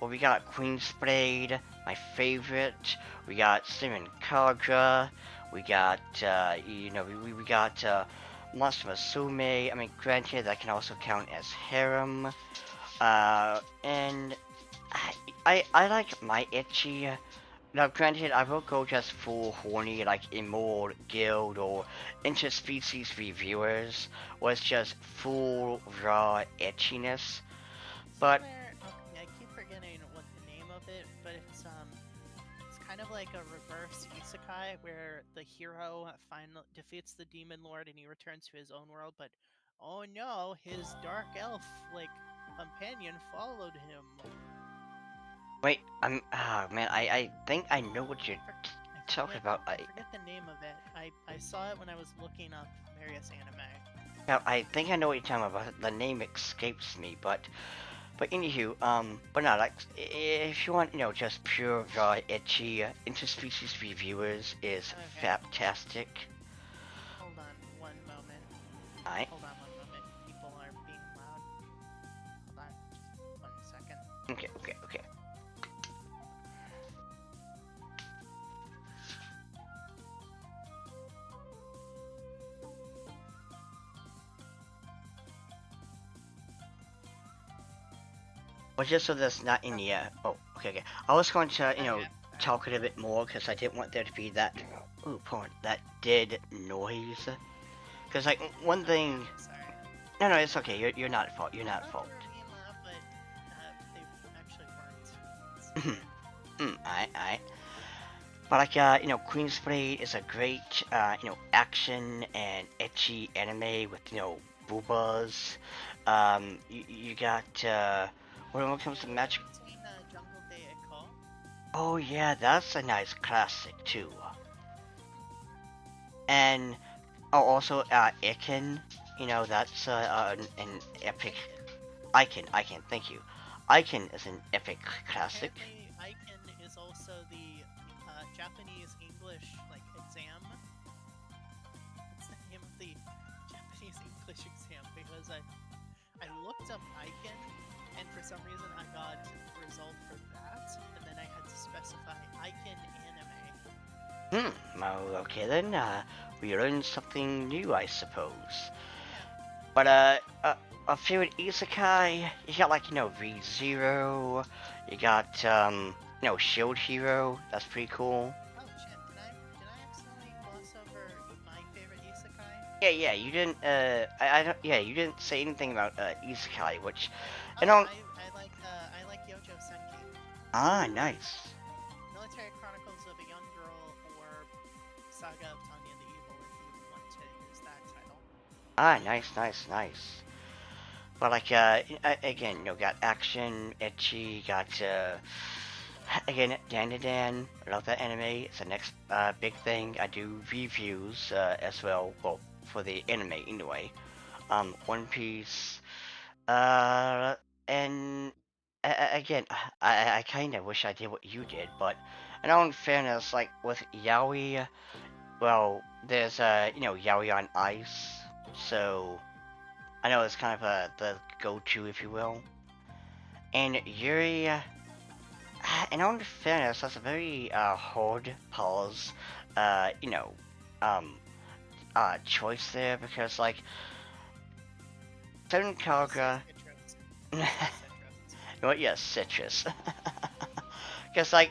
well, we got Queen Sprayed, my favorite, we got Simon Kagra, we got, we got, Monster Musume. I mean, granted, that can also count as harem. And I like my Itchy. Now, granted, I will go just full horny, like Immoral Guild or interspecies reviewers, was just full raw itchiness. But Somewhere, okay, I keep forgetting what the name of it, but it's kind of like a reverse isekai where the hero finally defeats the demon lord and he returns to his own world, but oh no, his dark elf like companion followed him. wait, man, I think I know what you're talking about. I forget the name of it. I saw it when I was looking up various anime. I think I know what you're talking about. The name escapes me, but anywho, but no, like, if you want, just pure raw itchy interspecies reviewers is Okay, fantastic. hold on one moment. I Hold on one moment. People are being loud. Hold on, just 1 second. okay. Well, just so that's not in the, oh, okay. I was going to, Okay. talk a little bit more because I didn't want there to be that, that dead noise. Because, like, one thing, Sorry. no, it's okay. You're not at fault. You're not I at thought fault. they were being loud, but they actually weren't. It's weird. Alright. But like, Queen's Blade is a great, action and etchy anime with, boobas. You got, when it comes to magic. Between Jungle Day Echo. Oh yeah, that's a nice classic too. And, oh, also, Iken, that's, an epic. Iken, thank you. Iken is an epic classic. Apparently, Aiken is also the Japanese English like exam. What's the name of the Japanese English exam? Because I looked up Aiken, and for some reason I got the result for that, and then I had to specify Aiken anime. Well, okay then, we learned something new, I suppose. Yeah. But, a favorite isekai, you got, like, ReZero, you got, Shield Hero, that's pretty cool. Oh shit! Did I accidentally gloss over my favorite isekai? Yeah, you didn't, I don't, yeah, you didn't say anything about, isekai, which, I Oh, don't, I like Yojo Senki. nice. Military Chronicles of a Young Girl or Saga of Tanya the Evil if you want to use that title. Nice. But, like, again, got action, etchy, got, again, Dan. I love that anime. It's the next, big thing. I do reviews, as well, for the anime, anyway. One Piece, uh, and, again, I kind of wish I did what you did, but, in all fairness, like, with Yaoi, well, there's, Yaoi on Ice, so, I know it's kind of the go-to, if you will. And Yuri, in all fairness, that's a very hard pause, uh, you know, um, choice there because like Seven Kalgra, Citrus. you Citrus. know what? Yes, citrus. Because like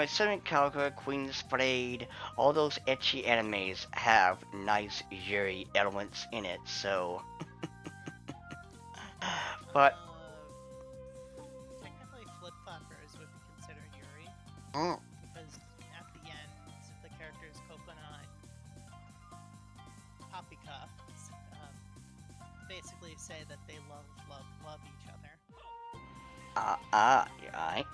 Seven Kalgra, Queen's Blade, all those etchy animes have nice Yuri elements in it. So, but. Technically, Flip Floppers would be considered Yuri Mm, because at the end, the characters Coconut, Papika, basically say that they love each other. you're right.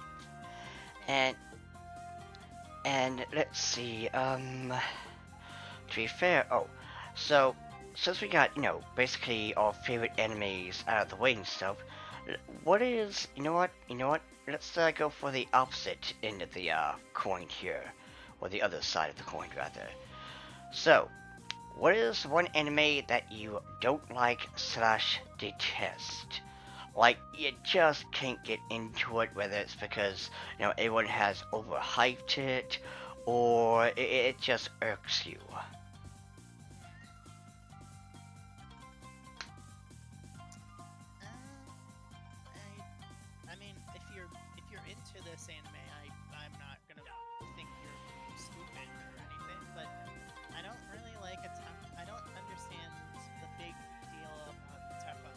And let's see, to be fair, so since we got, basically our favorite animes out of the way and stuff, what is, let's go for the opposite end of the coin here, or the other side of the coin, rather. So, what is one anime that you don't like slash detest? Like, you just can't get into it, whether it's because, everyone has overhyped it, or it just irks you. I mean, if you're into this anime, I'm not gonna think you're stupid or anything, but I don't really like Attack. I don't understand the big deal about Attack on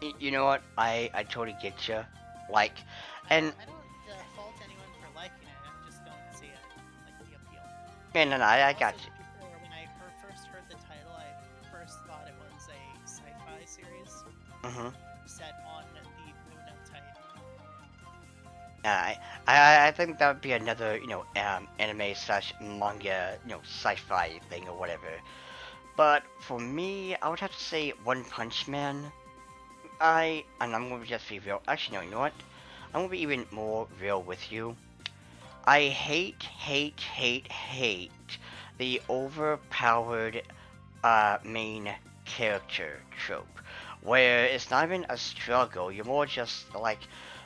Titan. You know what? I totally get you. Like, and I don't fault anyone for liking it. I just don't see it like the appeal. no, I got Also, to be fair, when I first heard the title, I first thought it was a sci-fi series you. set on the moon of Titan. I think that would be another, anime slash manga, sci-fi thing or whatever. But for me, I would have to say One Punch Man. And I'm gonna just be real. Actually, no, you know what? I'm gonna be even more real with you. I hate the overpowered main character trope, where it's not even a struggle. You're more just like,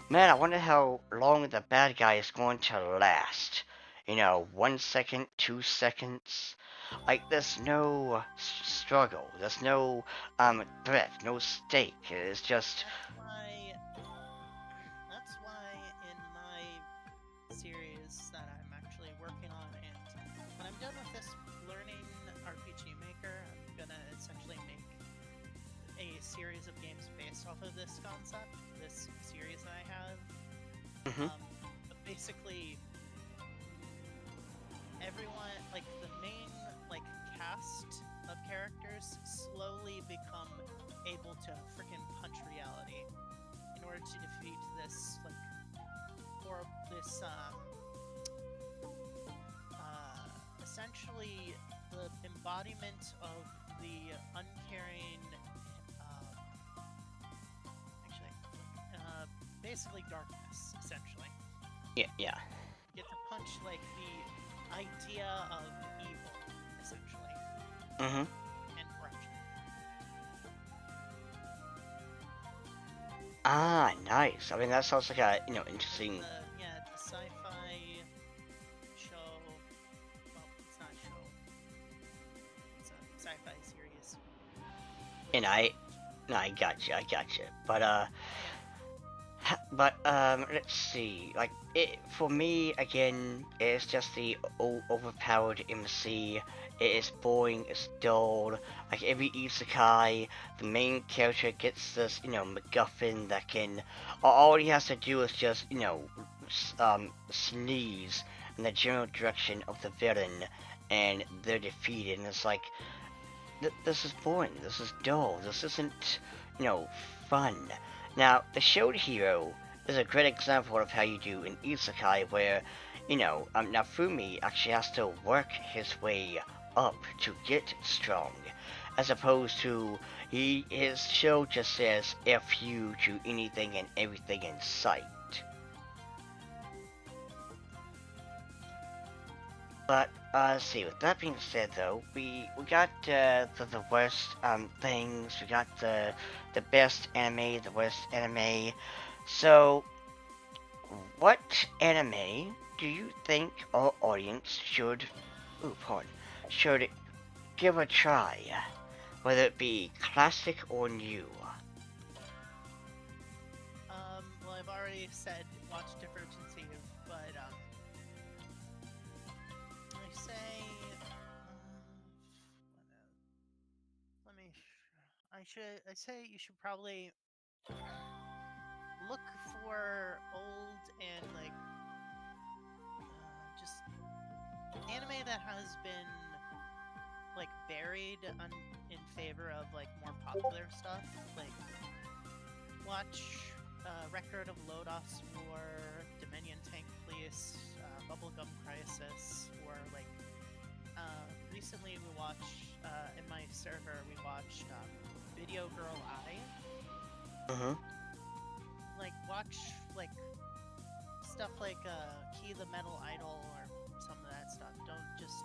man, I wonder how long the bad guy is going to last. 1 second, 2 seconds. Like, there's no struggle. There's no threat, no stake. It's just, That's why in my series that I'm actually working on, and when I'm done with this learning RPG Maker, I'm gonna essentially make a series of games based off of this concept, this series that I have. mhm. But basically, everyone, like the main like cast of characters, slowly become able to freaking punch reality in order to defeat this like or this essentially the embodiment of the uncaring, actually, basically darkness, essentially. Yeah. You get to punch like the idea of evil, essentially, Mhm. and corruption. Ah, nice. I mean, that sounds like a interesting. The sci-fi show. Well, it's not a show. It's a sci-fi series. And no, I got you. But Yeah. let's see. Like, for me again, it's just the overpowered MC. It is boring. It's dull. Like every isekai, the main character gets this, MacGuffin that can. All he has to do is just, sneeze in the general direction of the villain, and they're defeated. And it's like, this is boring. This is dull. This isn't, you know, fun. Now, the Shield Hero is a great example of how you do an isekai where, now Fumi actually has to work his way up to get strong, as opposed to his show just says F you to anything and everything in sight. But let's see. With that being said, though, we got the worst things. We got the best anime, the worst anime. So, what anime do you think our audience should give a try, whether it be classic or new? Well, I've already said watch Divergent, but I say, let me. I say you should probably look for old and like just anime that has been like buried in favor of like more popular stuff. Like watch Record of Lodos War, Dominion Tank Police, Bubblegum Crisis, or like Recently we watched in my server we watched Video Girl Eye. Mm-hmm. Like watch like stuff like Key the Metal Idol or some of that stuff. Don't just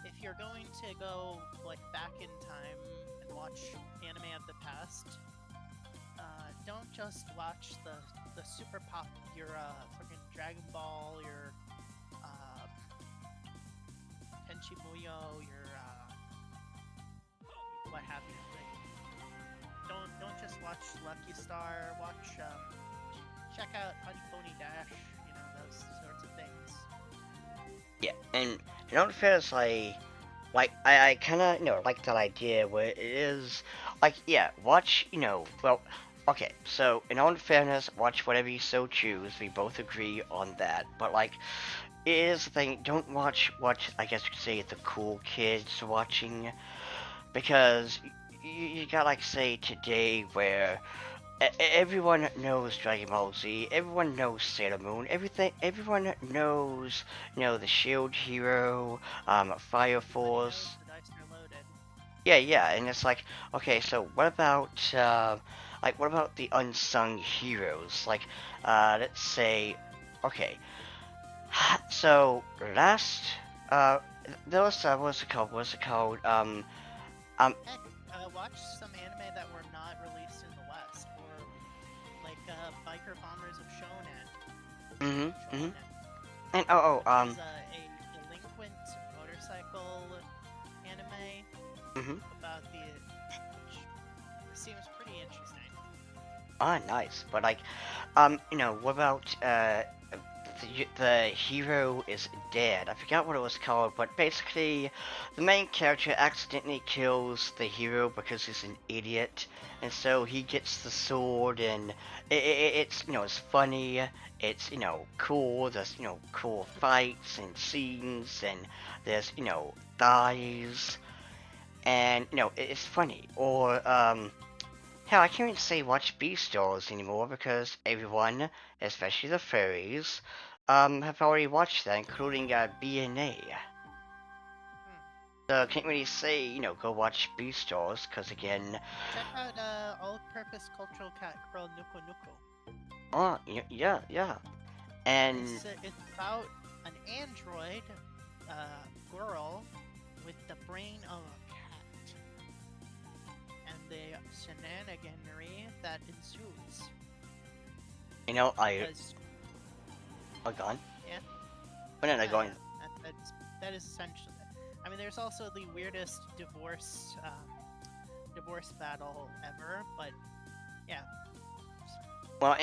if you're going to go like back in time and watch anime of the past, don't just watch the super pop your fucking Dragon Ball, your uh, Tenchi Muyo, your what have you. Like, don't just watch Lucky Star. Watch check out Honey Pony Dash. You know those sorts of things. Yeah, and in all fairness, I kind of like that idea where it is like, yeah, watch, well, okay, so in all fairness, watch whatever you so choose. We both agree on that, but like, it is the thing. Don't watch what I guess you could say the cool kids watching, because you got like say today where everyone knows Dragon Ball Z, everyone knows Sailor Moon, everyone knows, the Shield Hero, Fire Everybody knows Force. the dice are loaded. Yeah, yeah, and it's like, okay, so what about the unsung heroes? Like, let's say, okay, so last, uh, there was, what's it called? What's it called? Heck, watch some anime that were not released in the West, or like Biker Bombers of Mhm, mhm, Shonen, and which is a delinquent motorcycle anime mhm. about which seems pretty interesting. Ah, nice. But like, what about the hero is dead? I forgot what it was called, but basically, the main character accidentally kills the hero because he's an idiot, and so he gets the sword, and it's it's funny, it's cool. There's cool fights and scenes, and there's thighs, and it's funny. Or hell, I can't even say watch Beastars anymore because everyone, especially the furries, have already watched that, including BNA. Hmm. So I can't really say, go watch Beastars, because again, Check out all-purpose cultural cat girl Nuko Nuko. yeah, yeah. And It's about an android girl with the brain of a cat and the shenaniganery that ensues. I Because are gone. yeah, But then I going. that is essentially. I mean, there's also the weirdest divorce battle ever, but yeah. Well,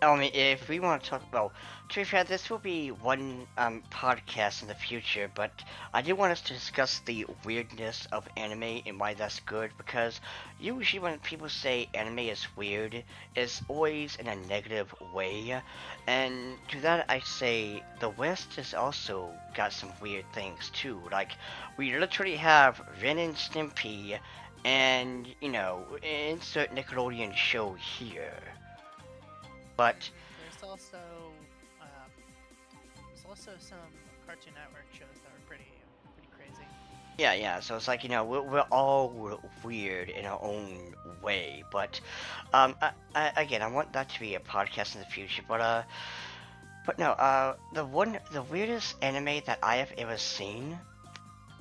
I mean, if we want to talk, well, to be fair, this will be one podcast in the future, but I do want us to discuss the weirdness of anime and why that's good, because usually when people say anime is weird, it's always in a negative way, and to that I say the West has also got some weird things too. Like, we literally have Ren and Stimpy, and, insert Nickelodeon show here. But Um, there's also some Cartoon Network shows that were pretty crazy. yeah, yeah. So it's like we're all weird in our own way. But again, I want that to be a podcast in the future. But no. The weirdest anime that I have ever seen.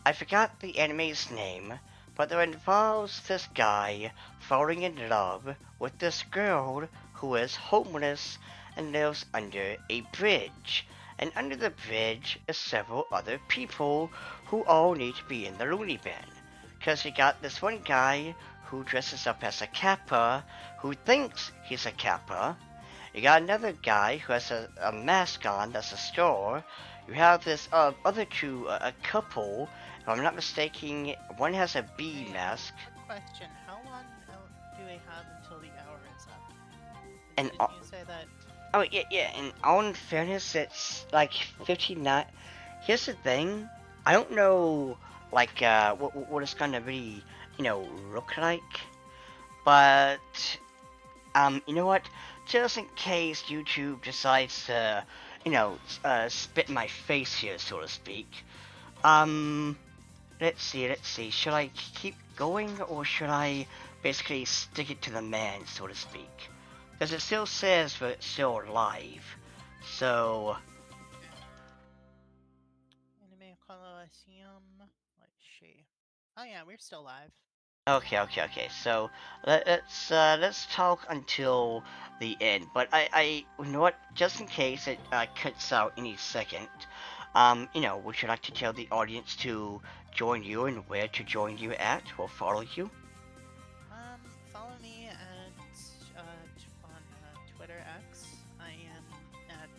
I forgot the anime's name, but it involves this guy falling in love with this girl who is homeless and lives under a bridge. And under the bridge is several other people who all need to be in the loony bin. Because you got this one guy who dresses up as a kappa, who thinks he's a kappa. You got another guy who has a mask on that's a store. You have this other two, a couple. If I'm not mistaken, one has a bee Hey, mask. quick question: how long do we have until the hour is up? And Didn't you say that? oh yeah, yeah. In all in fairness, it's like 59. Here's the thing. I don't know, like, what it's gonna really, look like. But you know what? Just in case YouTube decides to, spit in my face here, so to speak. Um, let's see. Should I keep going or should I basically stick it to the man, so to speak? Because it still says that it's still live. So, Okay. Anime colosseum. Let's see. Oh yeah, we're still live. okay. So let's talk until the end. But you know what? Just in case it cuts out any second, would you like to tell the audience to join you and where to join you at or follow you? Follow me at on Twitter X. I am at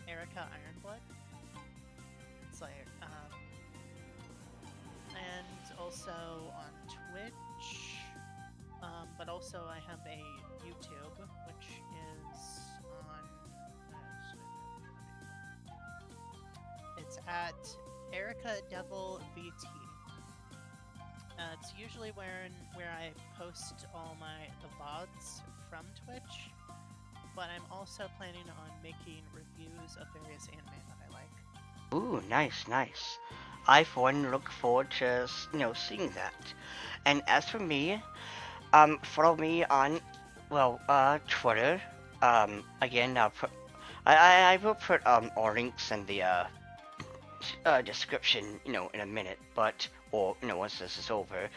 Erica Ironblood. It's like and also on Twitch. But also I have a YouTube, which is on. It's at Erica Devil VT. It's usually where I post all the VODs from Twitch, but I'm also planning on making reviews of various anime that I like. Ooh, nice. I for one look forward to seeing that. And as for me, follow me on Twitter. Again, I will put all links in the description, in a minute, but or once this is over.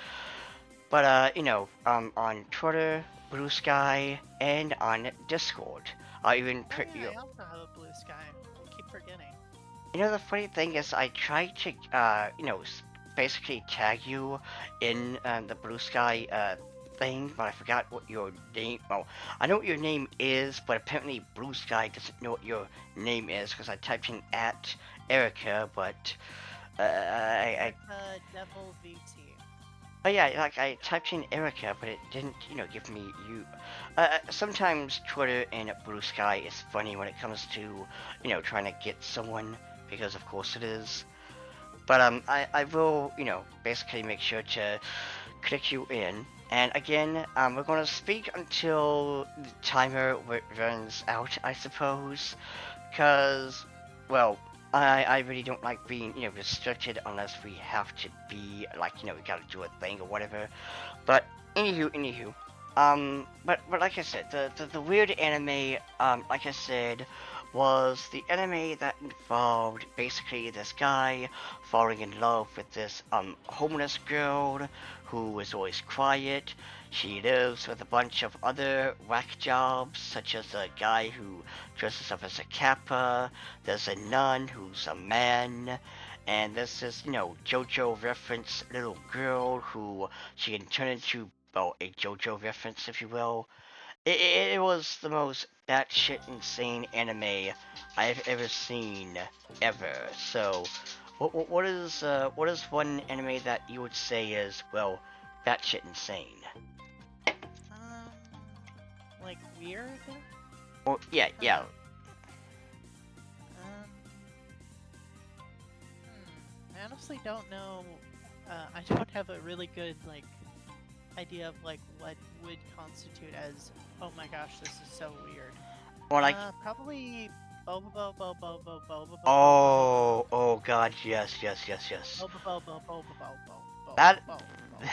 But on Twitter, Blue Sky, and on Discord. I even Oh put yeah, you. I also have a blue sky. I keep forgetting. The funny thing is, I tried to basically tag you in the Blue Sky thing, but I forgot what your name. Oh, I know what your name is, but apparently Blue Sky doesn't know what your name is because I typed in at Erica, but I Erica Devil VT. oh yeah, like I typed in Erica, but it didn't, give me you. Sometimes Twitter and Blue Sky is funny when it comes to, trying to get someone, because of course it is. But I will, basically make sure to click you in. And again, we're gonna speak until the timer runs out, I suppose. Cause, well, I really don't like being, restricted unless we have to be, like, we gotta do a thing or whatever. But, anywho. But like I said, the weird anime, like I said, was the anime that involved basically this guy falling in love with this, homeless girl who is always quiet. She lives with a bunch of other whack jobs, such as a guy who dresses up as a kappa, there's a nun who's a man, and there's this, JoJo reference little girl who she can turn into, well, a JoJo reference, if you will. It was the most batshit insane anime I've ever seen, ever. So, what is one anime that you would say is, well, batshit insane? Um, like weird. Or yeah. Huh. Um. I honestly don't know. I don't have a really good idea of what would constitute as, oh my gosh, this is so weird. Or like, Probably Bobo Bobo Bobo Bobo Bobo Bobo oh God, yes. Bobo Bobo Bobo Bobo That Bobo Bobo.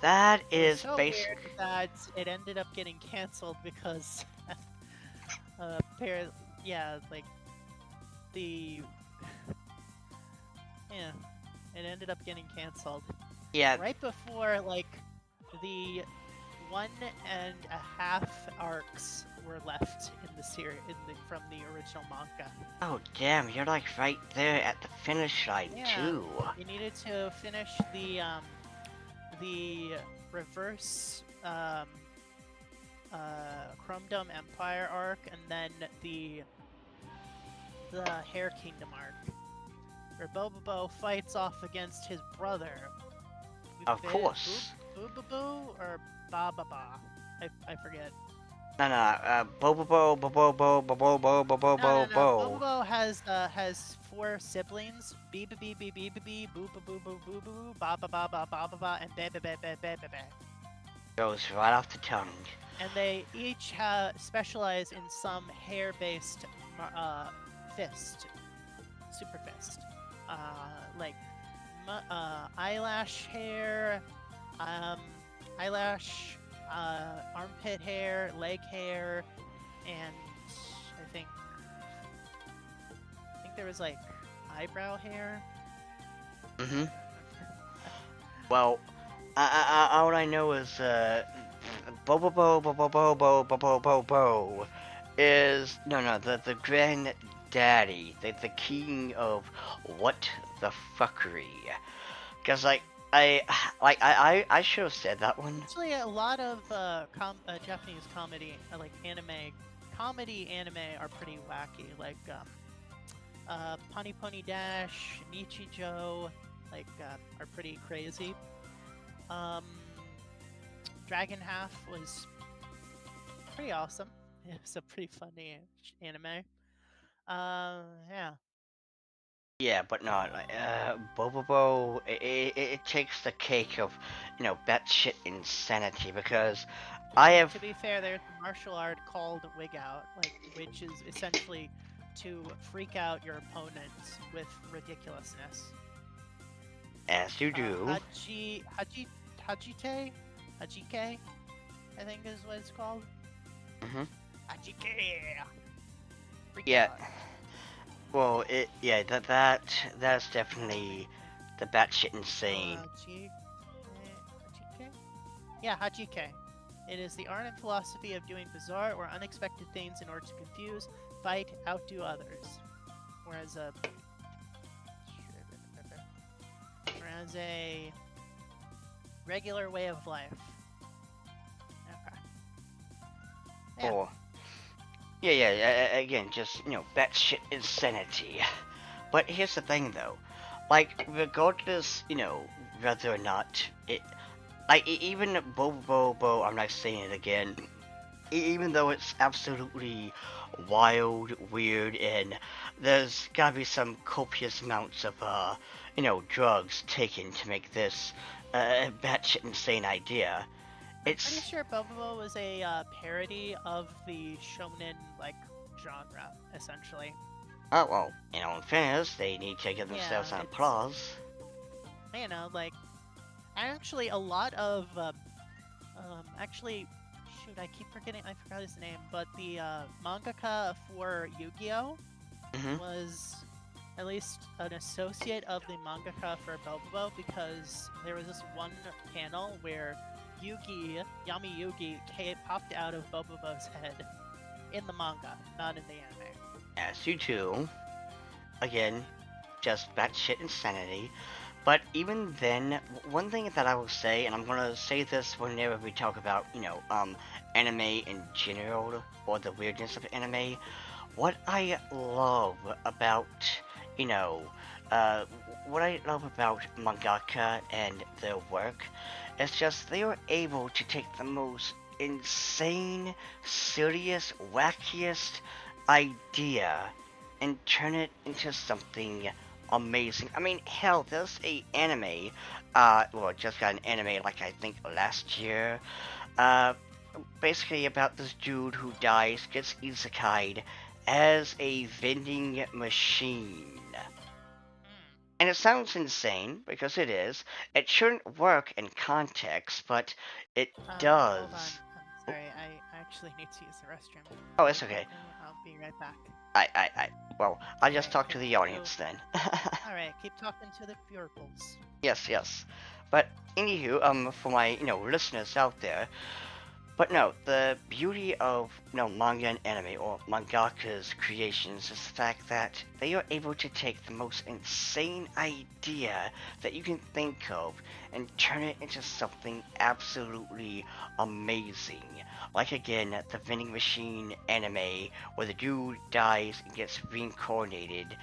that It was is so basic. weird that it ended up getting canceled because, yeah, like the yeah, it ended up getting canceled Yeah, right before the 1.5 arcs were left in the series from the original manga. oh damn, you're like right there at the finish line Yeah, too. we needed to finish the reverse Chrome Dome Empire arc, and then the Hair Kingdom arc, where Bobobo fights off against his brother. Of course. Boobaboo or Bababa? I forget. No, Bobobo, Bobobo, Bobobo, No. Bobobo. Bobobo has 4 siblings. Bee bee bee bee bee bee boo boo boo boo boo boo ba ba ba ba ba ba ba and ba ba ba ba ba ba ba. Goes right off the tongue. And they each specialize in some hair-based fist. super fist. Like eyelash hair, um, armpit hair, leg hair, and I think there was like eyebrow hair. Mm-hmm. I don't remember. Well, all I know is bo bo bo bo bo bo bo bo bo bo bo is no the granddaddy, the king of what the fuckery. Cause I should have said that one. Actually, a lot of Japanese comedy, like comedy anime are pretty wacky. Like Pony Pony Dash, Nichijou, like are pretty crazy. Um, Dragon Half was pretty awesome. It was a pretty funny anime. Yeah. Yeah, but not Bobobo. It takes the cake of, batshit insanity because I have. To be fair, there's a martial art called Wig Out, like which is essentially to freak out your opponent with ridiculousness. As you do. Hajite, Hajike, I think is what it's called. Hmm. Hajike, freak Yeah. out. Well, yeah, that's definitely the batshit insane. Hajike, yeah, Hajike. It is the art and philosophy of doing bizarre or unexpected things in order to confuse, fight, outdo others. Whereas a regular way of life. Okay. Yeah. Or yeah, again, just batshit insanity. But here's the thing, though, like regardless, whether or not it, like even Bobo, I'm not saying it again. Even though it's absolutely wild, weird, and there's gotta be some copious amounts of, drugs taken to make this batshit insane idea. I'm pretty It's sure Bobo was a parody of the shonen like genre, essentially. oh well, in fairness, they need to give themselves Yeah, an it's applause. like actually a lot of actually shoot, I keep forgetting, I forgot his name, but the mangaka for Yu-Gi-Oh Hmm. was at least an associate of the mangaka for Bobo because there was this one panel where Yami Yugi, popped out of Bobo's head in the manga, not in the anime. As you do, again, just batshit insanity. But even then, one thing that I will say, and I'm gonna say this whenever we talk about, anime in general, or the weirdness of anime, what I love about, you know, uh, what I love about mangaka and their work is just they are able to take the most insane, serious, wackiest idea and turn it into something amazing. I mean, hell, there's a anime, well, it just got an anime like I think last year, uh, basically about this dude who dies, gets isekai'd as a vending machine. Hmm. And it sounds insane, because it is. It shouldn't work in context, but it Hold on. does. I'm Oh, sorry. I actually need to use the restroom. oh, Bear it's with okay. me. I'll be right back. Well, I'll just Alright, talk to the continue. audience then. Alright, keep talking to the pupils. Yes. But, anywho, for my, listeners out there, but no, the beauty of manga and anime or mangaka's creations is the fact that they are able to take the most insane idea that you can think of and turn it into something absolutely amazing. Like again, the vending machine anime where the dude dies and gets reincarnated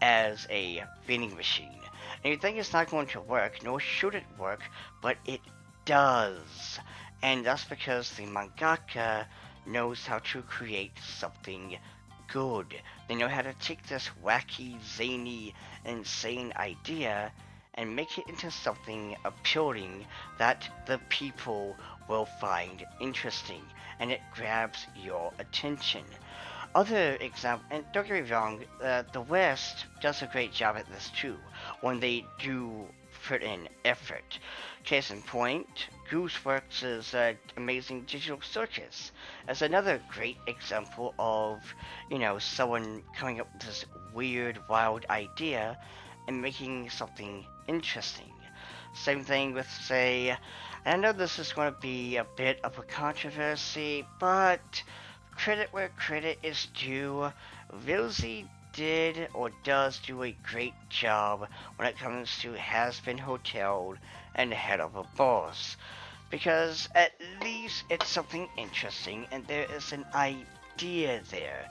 as a vending machine. And you think it's not going to work, nor should it work, but it does. And that's because the mangaka knows how to create something good. They know how to take this wacky, zany, insane idea and make it into something appealing that the people will find interesting and it grabs your attention. other example, and don't get me wrong, the West does a great job at this too when they do put in effort. Case in point, Gooseworks' amazing digital searches as another great example of, someone coming up with this weird, wild idea and making something interesting. Same thing with, say, I know this is going to be a bit of a controversy, but credit where credit is due, Vilsey did or does do a great job when it comes to Has Been Hotel and Head of a Boss. Because at least it's something interesting and there is an idea there.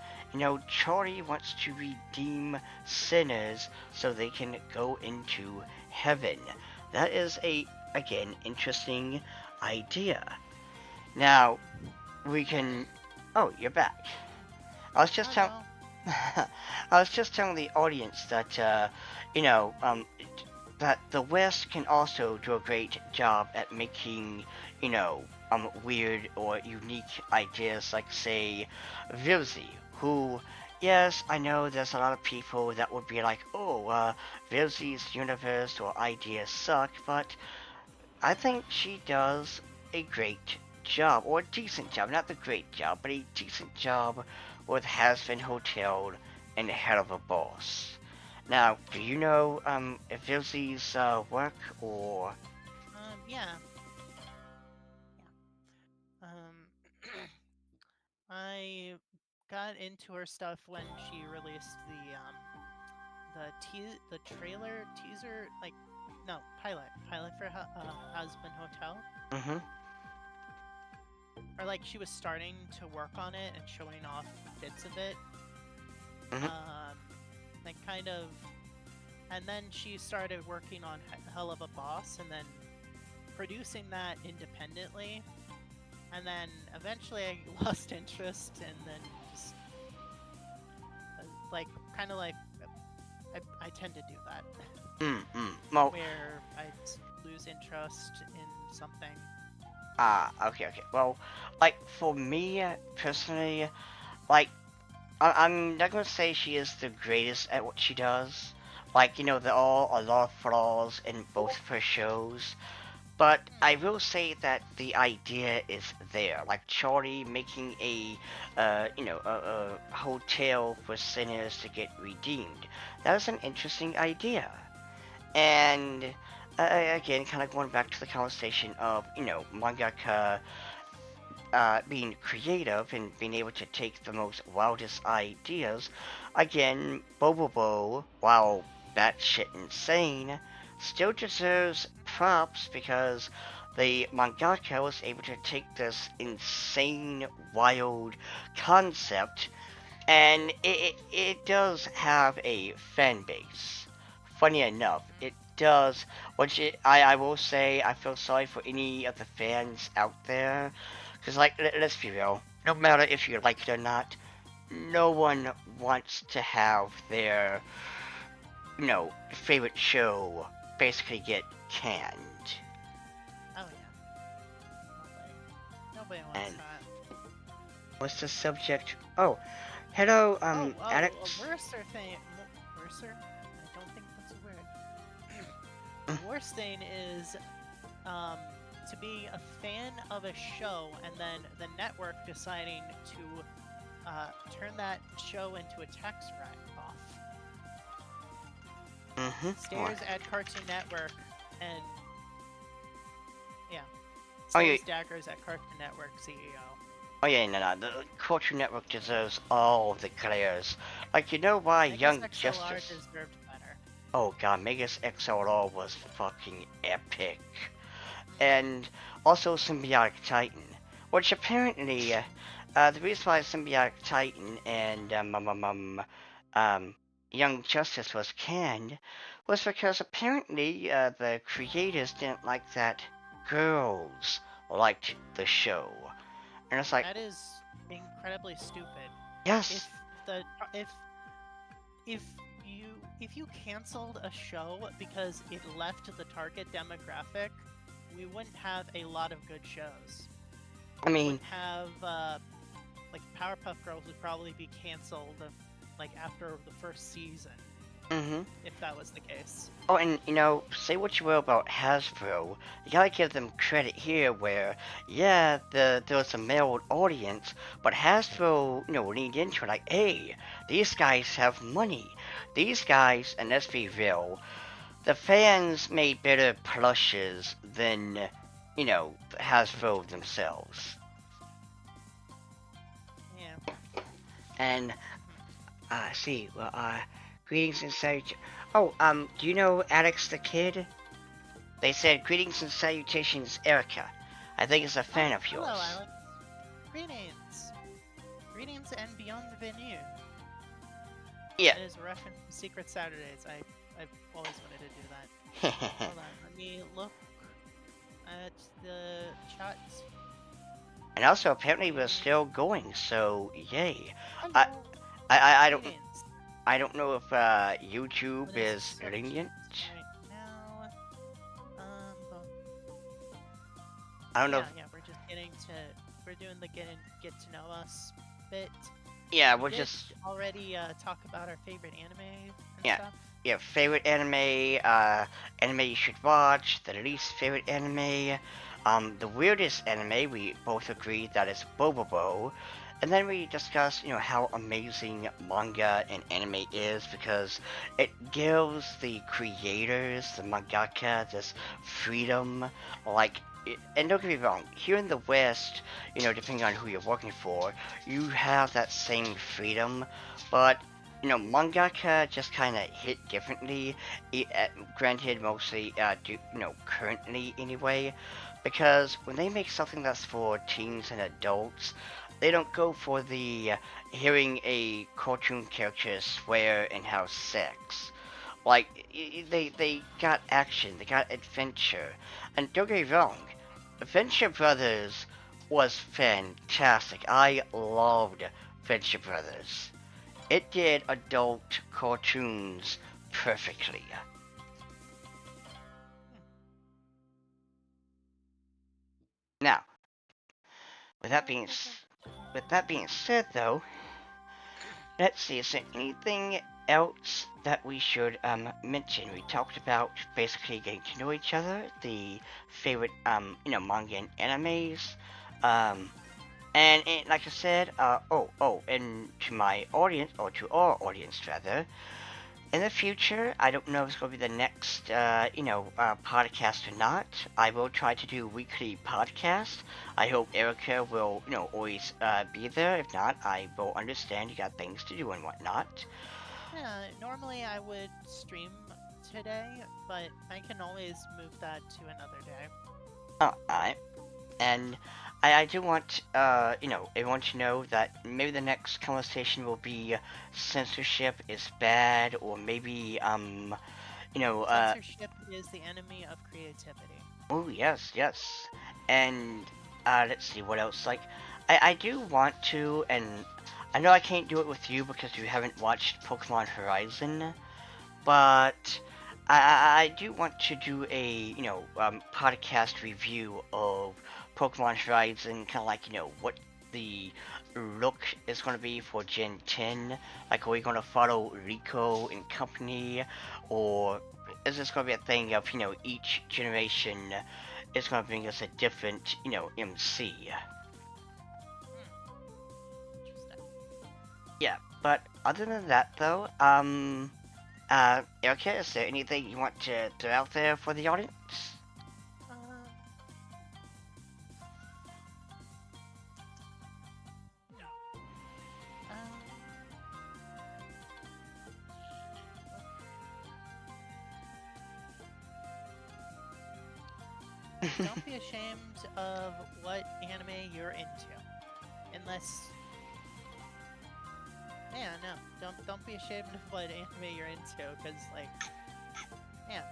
Charlie wants to redeem sinners so they can go into heaven. That is again, interesting idea. Now, we can. Oh, you're back. I was just Oh telling. no. I was just telling the audience that, you know, um, that the West can also do a great job at making, weird or unique ideas, like, say, Vivzi, who, yes, I know there's a lot of people that would be like, oh, Vivzi's universe or ideas suck, but I think she does a great job, or a decent job, not the great job, but a decent job with Has Been Hotel and Head of a Boss. Now, do you know if Ilzy's work or? Yeah. Yeah. I got into her stuff when she released the trailer teaser, like, no, pilot for Husband Hotel, Mm-hmm. or like she was starting to work on it and showing off bits of it. Mm-hmm. Like, kind of, and then she started working on Hell of a Boss, and then producing that independently, and then eventually I lost interest, and then just like, kind of like, I tend to do that. Mm-hmm. Well, Where I lose interest in something. okay. Well, like for me personally, like I'm not gonna say she is the greatest at what she does. Like, there are a lot of flaws in both of her shows. But I will say that the idea is there. Like Charlie making a hotel for sinners to get redeemed. That is an interesting idea. And again, kind of going back to the conversation of, mangaka being creative and being able to take the most wildest ideas. Again, Bobobo, while batshit insane, still deserves props because the mangaka was able to take this insane, wild concept, and it does have a fan base. Funny enough, it does. Which I will say, I feel sorry for any of the fans out there, because like let's be real, no matter if you like it or not, no one wants to have their favorite show basically get canned. Oh yeah, nobody wants And that. what's the subject? Oh, hello, A Alex. worser thing. Worser? I don't think that's a word. The worst thing is, um, to be a fan of a show and then the network deciding to turn that show into a tax write-off. Mm-hmm. Stares at Cartoon Network and yeah, Oh yeah, stares daggers at Cartoon Network CEO. oh yeah, no. The Culture Network deserves all of the glares. Like, you know why Megas Young XLR Justice? deserved better. Oh god, Megas XLR was fucking epic. And also Symbiotic Titan, which apparently, the reason why Symbiotic Titan and Young Justice was canned was because apparently the creators didn't like that girls liked the show, and it's like, That is incredibly stupid. yes, If the if if you if you canceled a show because it left the target demographic, we wouldn't have a lot of good shows. I We mean, wouldn't have like Powerpuff Girls would probably be canceled like after the first season Mm-hmm. if that was the case. Oh, and say what you will about Hasbro, you gotta give them credit here where, yeah, there was a male audience, but Hasbro, leaned into it like, hey, these guys have money. These guys, and let's be real, the fans made better plushes than, Hasbro themselves. Yeah. And, Mhm. see, well, greetings and salutations. Oh, do you know Alex the Kid? They said, greetings and salutations, Erica. I think it's a fan Oh, of hello, yours. Alex. Greetings. Greetings and beyond the venue. Yeah. That is a reference to Secret Saturdays. I've always wanted to do that. Hold on, let me look at the chat. And also, apparently we're Greetings. still going, so yay. I, Hello. I don't, Greetings. know if YouTube What is the is subject lenient. right now? Boom. I don't know. Yeah, we're just we're doing the get to know us bit. Yeah, We we're did just already talk about our favorite anime and yeah, stuff. favorite anime, anime you should watch, the least favorite anime, the weirdest anime. We both agreed that is Bobobo, and then we discussed, how amazing manga and anime is because it gives the creators, the mangaka, this freedom. Like, and don't get me wrong, here in the West, depending on who you're working for, you have that same freedom, but mangaka just kind of hit differently. Granted, mostly, currently anyway, because when they make something that's for teens and adults, they don't go for the hearing a cartoon character swear and have sex. Like they got action, they got adventure, and don't get me wrong, Venture Brothers was fantastic. I loved Venture Brothers. It did adult cartoons perfectly. Now, with that being said, though, let's see. Is there anything else that we should mention? We talked about basically getting to know each other, the favorite manga and animes, um, and like I said, and to my audience or to our audience rather, in the future, I don't know if it's going to be the next, podcast or not. I will try to do weekly podcasts. I hope Erica will, always be there. If not, I will understand you got things to do and whatnot. Yeah, normally I would stream today, but I can always move that to another day. Alright. And I do want, everyone to know that maybe the next conversation will be censorship is bad, or maybe, you know, uh, Censorship is the enemy of creativity. Oh yes, yes. And let's see what else. Like, I do want to, and I know I can't do it with you because you haven't watched Pokemon Horizon, but I do want to do a podcast review of Pokemon Horizon, kind of like what the look is going to be for Gen 10. Like, are we going to follow Rico and company, or is this going to be a thing of each generation is going to bring us a different MC? Interesting. Yeah, but other than that though, Erica, is there anything you want to throw out there for the audience? Um, um, don't be ashamed of what anime you're into, unless. Yeah, no, don't be ashamed of what anime you're into, because like, yeah,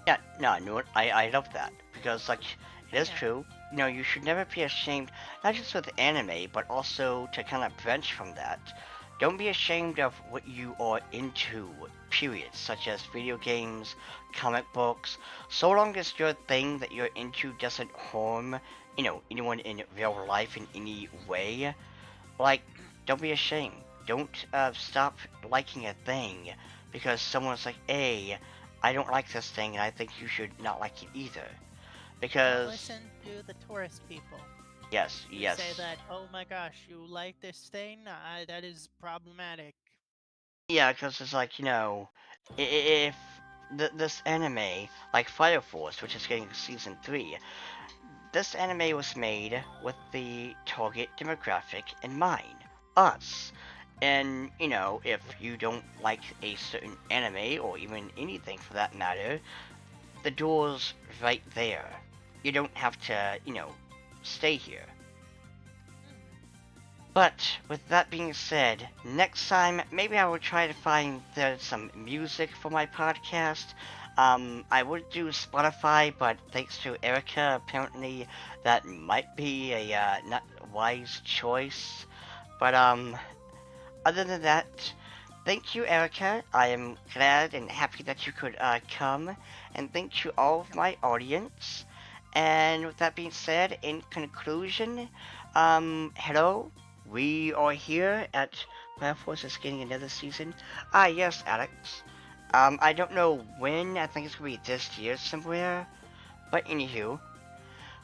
Yeah, no, no, I love that because like it is yeah. true. You should never be ashamed, not just with anime, but also to kind of branch from that. Don't be ashamed of what you are into, period, such as video games, comic books. So long as your thing that you're into doesn't harm, anyone in real life in any way, Like, don't be ashamed. Don't stop liking a thing because someone's like, hey, I don't like this thing and I think you should not like it either. Don't Because, listen to the tourist people yes, who say yes. that, oh my gosh, you like this thing? That is problematic. Yeah, because it's like, if this anime, like Fire Force, which is getting season 3, this anime was made with the target demographic in mind, us. And, if you don't like a certain anime, or even anything for that matter, the door's right there. You don't have to, stay here. But with that being said, next time maybe I will try to find some music for my podcast. I would do Spotify, but thanks to Erica, apparently that might be a not wise choice. But other than that, thank you, Erica. I am glad and happy that you could come, and thank you all of my audience. And with that being said, in conclusion, hello. We are here at Fire Force is getting another season. Ah, yes, Alex. I don't know when. I think it's gonna be this year somewhere. But anywho,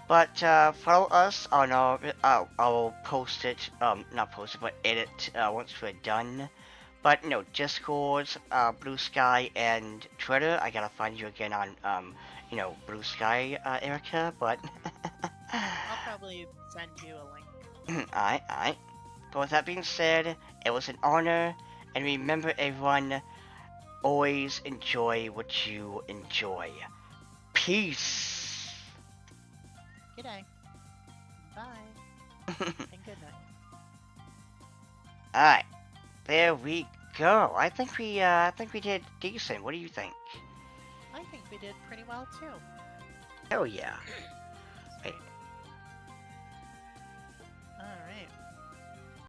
but follow us on our. I'll post it. Not post it, but edit once we're done. But no, Discord, Blue Sky, and Twitter. I gotta find you again on Blue Sky, Erica. But I'll probably send you a link. alright. But with that being said, it was an honor, and remember, everyone, always enjoy what you enjoy. Peace. Good day. Bye. And good night. Alright, there we go. I think we did decent. What do you think? I think we did pretty well too. Hell yeah.